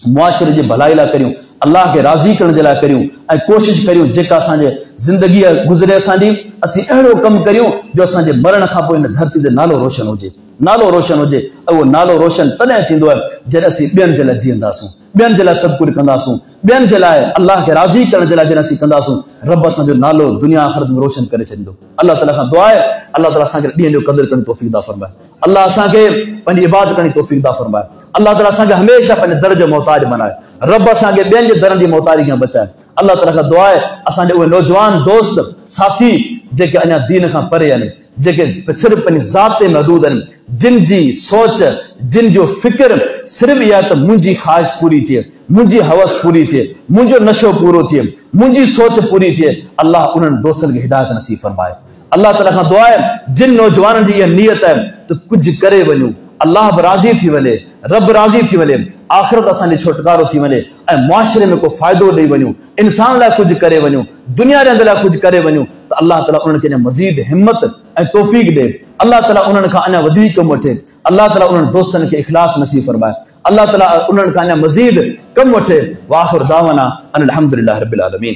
मुआशिरे जी भलाई लाइ करियूं, अल्लाह खे राज़ी करण जे लाइ करियूं ऐं कोशिशि करियूं जेका असांजे ज़िंदगीअ गुज़रे असांजी असीं अहिड़ो कमु करियूं जो असांजे मरण खां पोइ हिन धरती ते नालो रोशन हुजे, नालो रोशन हुजे। ऐं उहो नालो रोशन तॾहिं थींदो आहे जॾहिं असीं ॿियनि जे लाइ जीअंदासूं, ॿियनि जे लाइ सभु कुझु कंदासूं, ॿियनि जे लाइ अल्लाह खे राज़ी करण जे लाइ जॾहिं असीं कंदासूं, रब असांजो नालो दुनिया आख़िरत में रोशन करे छॾींदो। अल्लाह ताला खां दुआ आहे अल्लाह ताला असांखे ॾींहं जो क़दुरु करण जी तौफ़ीक़ अता फरमाए। अल्लाह असांखे पंहिंजी इबादत करण जी तौफ़ीक़ अता फरमाए। अल्लाह ताला असांखे हमेशह पंहिंजे दर जो मोहताज बनाए। रब असांखे ॿियनि जे दरनि जी मोहताजी खां बचाए। अल्लाह ताला खां दुआ आहे असांजे उहे नौजवान दोस्त साथी जेके अञा दीन खां परे आहिनि, जेके सिर्फ़ु पंहिंजी ज़ात ते महदूद आहिनि, जिन जी सोच, जिन जो फ़िक्र सिर्फ़ु इहा त मुंहिंजी ख़्वाहिश पूरी थिए, मुंहिंजी हवस पूरी थिए, मुंहिंजो नशो पूरो थिए, मुंहिंजी सोच पूरी थिए, अल्लाह उन्हनि दोस्तनि खे हिदायत नसीब फरमाए। अल्लाह ताला खां दुआ आहे जिन नौजवाननि जी इहा नियत आहे त कुझु करे वञूं, अल्लाह बि राज़ी थी वञे, रब राज़ी थी वञे, आख़िरत असांजो छुटकारो थी वञे ऐं मुआशिरे में को फ़ाइदो ॾेई वञूं, इंसान लाइ कुझु करे वञूं, दुनिया जे अंदरि लाइ कुझु करे वञूं, त अल्लाह ताला उन्हनि खे अञा मज़ीद हिम्मत ऐं तौफ़ीक़ ॾे। अल्लाह ताला उन्हनि खां अञा वधीक कमु वठे। अल्लाह ताला उन्हनि दोस्तनि खे इख़लास नसीब फरमाए। अल्लाह ताला उन्हनि खां अञा मज़ीद कमु वठे। वाखिर दावाना अनिल हम्दुलिल्लाहि रब्बिल आलमीन।